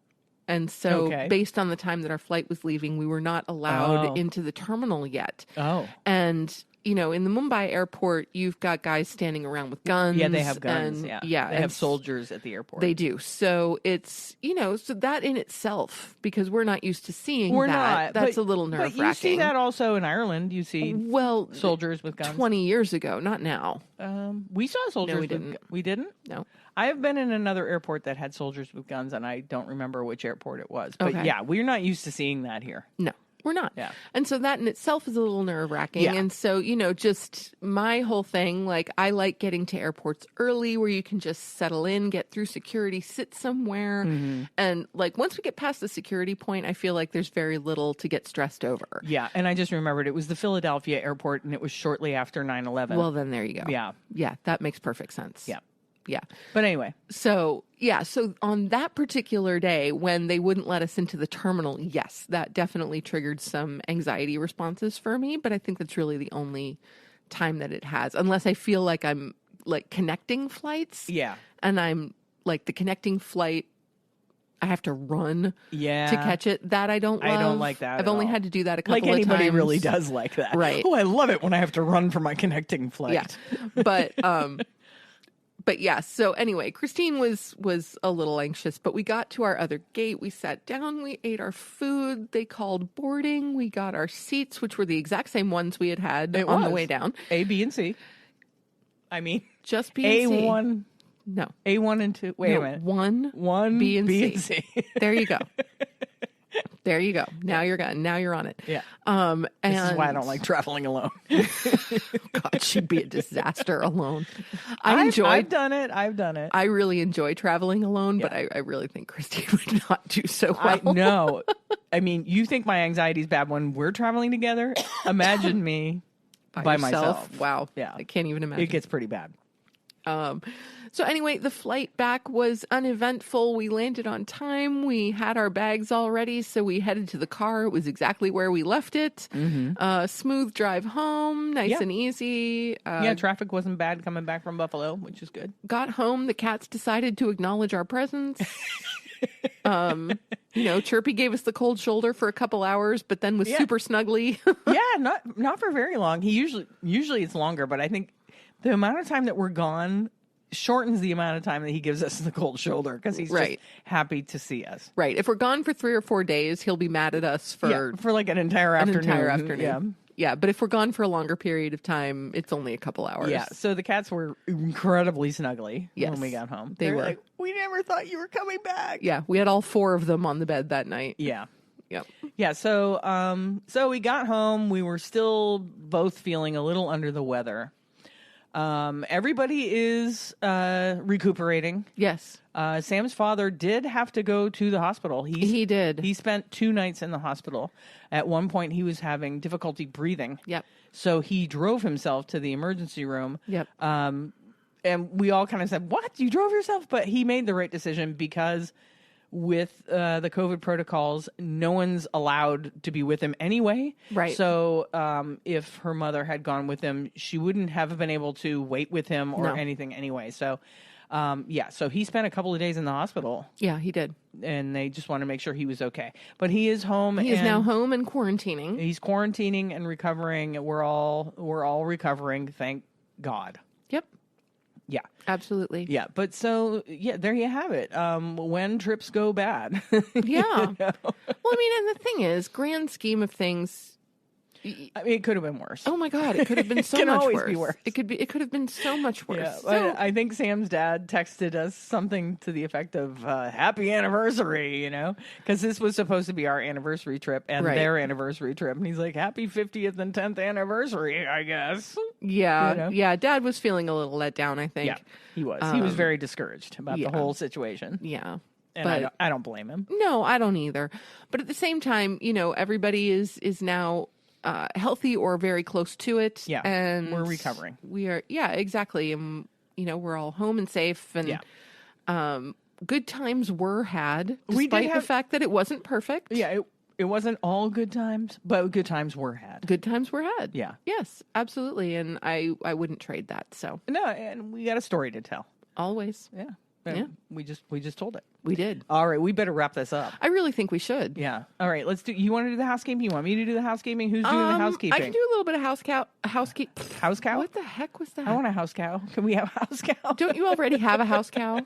And so based on the time that our flight was leaving, we were not allowed into the terminal yet. Oh. And you know, in the Mumbai airport, you've got guys standing around with guns. Yeah, they have guns. And, they have soldiers at the airport. They do. So it's, you know, so that in itself, because we're not used to seeing that's a little nerve-wracking. But you see that also in Ireland. You see soldiers with guns. 20 years ago, not now. We saw soldiers. No, we didn't. We didn't? No. I have been in another airport that had soldiers with guns, and I don't remember which airport it was. But yeah, we're not used to seeing that here. No. We're not. Yeah. And so that in itself is a little nerve-wracking. Yeah. And so, you know, just my whole thing, like I like getting to airports early where you can just settle in, get through security, sit somewhere. Mm-hmm. And like once we get past the security point, I feel like there's very little to get stressed over. Yeah. And I just remembered it was the Philadelphia airport, and it was shortly after 9/11. Well, then there you go. Yeah. Yeah. That makes perfect sense. Yeah. Yeah. But anyway. So on that particular day when they wouldn't let us into the terminal, yes, that definitely triggered some anxiety responses for me. But I think that's really the only time that it has, unless I feel like I'm like connecting flights. Yeah. And I'm like the connecting flight, I have to run to catch it. That I don't love. I don't like that. I've only had to do that a couple of times. Like anybody really does like that. Right. Oh, I love it when I have to run for my connecting flight. Yeah. But, But yeah, so anyway, Christine was a little anxious, but we got to our other gate. We sat down, we ate our food. They called boarding. We got our seats, which were the exact same ones we had on the way down. A, B, and C. I mean, just B and C. A1. No. A1 and 2. Wait a minute. 1, B, and C. There you go. There you go. Now you're gone. Now you're on it. Yeah. And this is why I don't like traveling alone. God, she'd be a disaster alone. I've done it. I really enjoy traveling alone, but I really think Christine would not do so well. I know. I mean, you think my anxiety is bad when we're traveling together? Imagine me by myself. Wow. Yeah. I can't even imagine. It gets pretty bad. So anyway, the flight back was uneventful. We landed on time. We had our bags all ready, so we headed to the car. It was exactly where we left it. Smooth drive home, nice and easy. Traffic wasn't bad coming back from Buffalo, which is good. Got home. The cats decided to acknowledge our presence. Chirpy gave us the cold shoulder for a couple hours, but then was super snuggly. Not for very long. He usually it's longer, but I think the amount of time that we're gone shortens the amount of time that he gives us the cold shoulder because he's just happy to see us. Right. If we're gone for 3 or 4 days, he'll be mad at us for like an entire afternoon. Yeah. But if we're gone for a longer period of time, it's only a couple hours. Yeah. So the cats were incredibly snuggly when we got home. They were like, we never thought you were coming back. Yeah. We had all 4 of them on the bed that night. Yeah. Yep. Yeah. So we got home. We were still both feeling a little under the weather. Everybody is recuperating. Yes. Sam's father did have to go to the hospital. He did. He spent 2 nights in the hospital. At one point, he was having difficulty breathing. Yep. So he drove himself to the emergency room. Yep. And we all kind of said, "What? You drove yourself?" But he made the right decision because with the COVID protocols, no one's allowed to be with him anyway. Right. So if her mother had gone with him, she wouldn't have been able to wait with him or anything anyway. So, so he spent a couple of days in the hospital. Yeah, he did. And they just want to make sure he was okay. But he is home. He is now home and quarantining. He's quarantining and recovering. We're all recovering, thank God. Yep. Yeah. Absolutely. Yeah. But there you have it. When trips go bad. Yeah. Well, I mean, and the thing is, grand scheme of things, I mean, it could have been worse. Oh my God, it could have been so much always worse. Be worse. It could have been so much worse. Yeah, so, I think Sam's dad texted us something to the effect of "Happy anniversary," because this was supposed to be our anniversary trip and their anniversary trip, and he's like, "Happy 50th and 10th anniversary," I guess. Yeah, yeah. Dad was feeling a little let down, I think. Yeah, he was. He was very discouraged about the whole situation. Yeah. And I don't blame him. No, I don't either. But at the same time, everybody is now healthy or very close to it. Yeah, and we're recovering. We are, exactly. And, we're all home and safe. And good times were had, despite the fact that it wasn't perfect. Yeah, it wasn't all good times, but good times were had. Good times were had. Yeah. Yes, absolutely. And I wouldn't trade that. So no, and we got a story to tell. Always. Yeah. Yeah. We just told it. We did. All right, we better wrap this up. I really think we should. Yeah. All right, let's do. You want to do the housekeeping? You want me to do the housekeeping? Who's doing the housekeeping? I can do a little bit of house cow. House cow? What the heck was that? I want a house cow. Can we have a house cow? Don't you already have a house cow?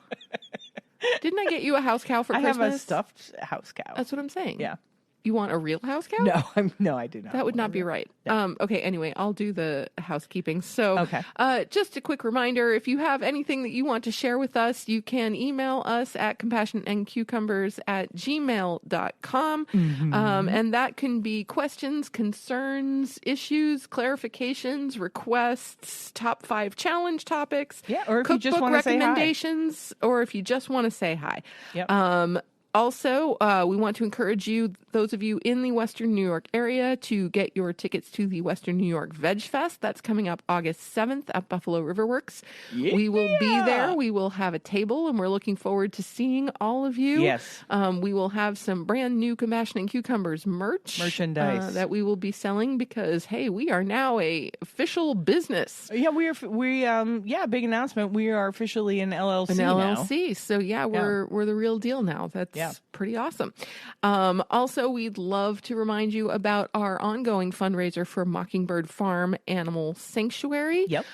Didn't I get you a house cow for Christmas? I have a stuffed house cow. That's what I'm saying. Yeah. You want a real house cow? No, I do not. That would not be right. No. Okay, anyway, I'll do the housekeeping. So, just a quick reminder, if you have anything that you want to share with us, you can email us at compassionandcucumbers@gmail.com. Mm-hmm. And that can be questions, concerns, issues, clarifications, requests, top 5 challenge topics, or if you just want to say hi. Recommendations, or if you just want to say hi. Yep. Also, we want to encourage you, those of you in the Western New York area, to get your tickets to the Western New York Veg Fest. That's coming up August 7th at Buffalo River Works. Yeah. We will be there. We will have a table, and we're looking forward to seeing all of you. Yes. We will have some brand new Compassion and Cucumbers merchandise that we will be selling because, hey, we are now a official business. Yeah, big announcement. We are officially an LLC now. So we're the real deal now. That's Yeah. pretty awesome. Also, we'd love to remind you about our ongoing fundraiser for Mockingbird Farm Animal Sanctuary. Yep.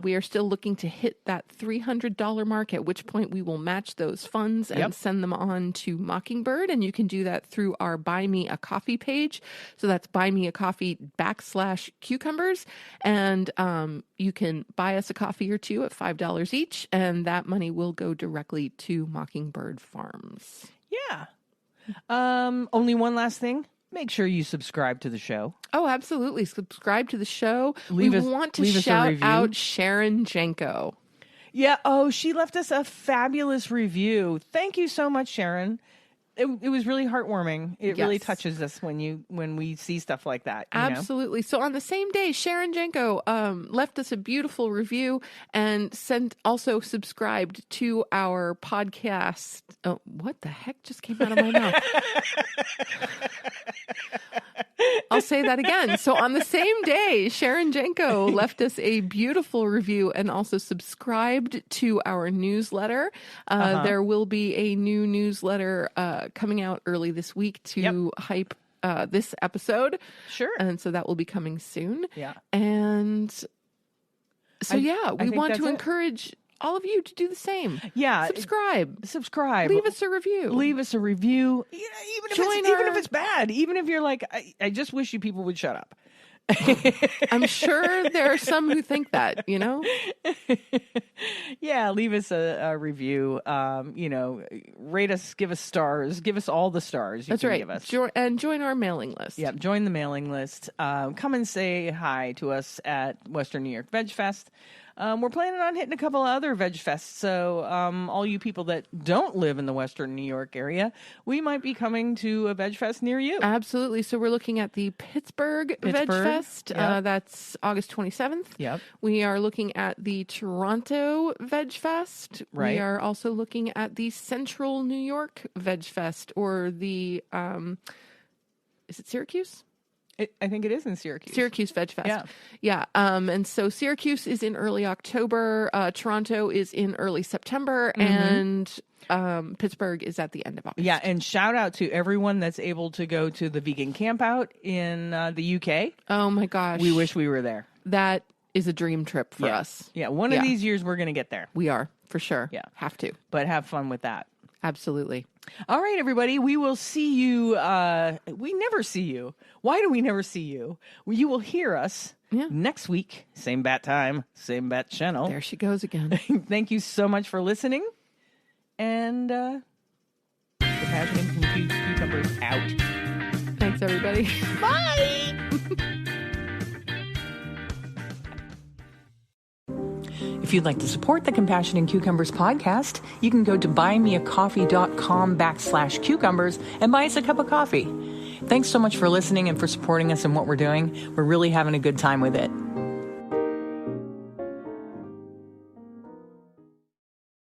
We are still looking to hit that $300 mark, at which point we will match those funds and send them on to Mockingbird. And you can do that through our Buy Me a Coffee page. So that's buymeacoffee.com/cucumbers. And you can buy us a coffee or two at $5 each. And that money will go directly to Mockingbird Farms. Yeah. Only one last thing. Make sure you subscribe to the show. Oh, absolutely. Subscribe to the show. Leave we us- want to leave us a shout review. out Sharon Jenko. Yeah. Oh, she left us a fabulous review. Thank you so much, Sharon. It was really heartwarming. It really Yes. touches us when we see stuff like that. You know? Absolutely. So on the same day, Sharon Jenko left us a beautiful review and also subscribed to our podcast. Oh, what the heck just came out of my mouth? I'll say that again. So on the same day, Sharon Jenko left us a beautiful review and also subscribed to our newsletter. There will be a new newsletter coming out early this week to hype this episode. Sure. And so that will be coming soon. Yeah. And so, I we think want that's to it. encourage all of you to do the same. Yeah. Subscribe. Leave us a review. Leave us a review. You know, even if it's bad. Even if you're like, I just wish you people would shut up. I'm sure there are some who think that, you know? Yeah, leave us a review. Rate us, give us stars, give us all the stars you That's can right. give us. Join our mailing list. Yep, join the mailing list. Come and say hi to us at Western New York Veg Fest. We're planning on hitting a couple of other Veg Fests, so all you people that don't live in the Western New York area, we might be coming to a Veg Fest near you. Absolutely. So we're looking at the Pittsburgh Veg Fest. Yep. That's August 27th. Yep. We are looking at the Toronto Veg Fest. Right. We are also looking at the Central New York Veg Fest, or the, is it Syracuse? I think it is in Syracuse. Syracuse Veg Fest. Yeah. Yeah. And so Syracuse is in early October. Toronto is in early September. And Pittsburgh is at the end of August. Yeah, and shout out to everyone that's able to go to the vegan campout in the UK. Oh my gosh. We wish we were there. That is a dream trip for us. Yeah, one of these years we're going to get there. We are, for sure. Yeah. Have to. But have fun with that. Absolutely. All right, everybody. We will see you. We never see you. Why do we never see you? Well, you will hear us next week. Same bat time, same bat channel. There she goes again. Thank you so much for listening. And the Passion and Cucumbers out. Thanks, everybody. Bye. If you'd like to support the Compassion and Cucumbers podcast, you can go to buymeacoffee.com/cucumbers and buy us a cup of coffee. Thanks so much for listening and for supporting us in what we're doing. We're really having a good time with it.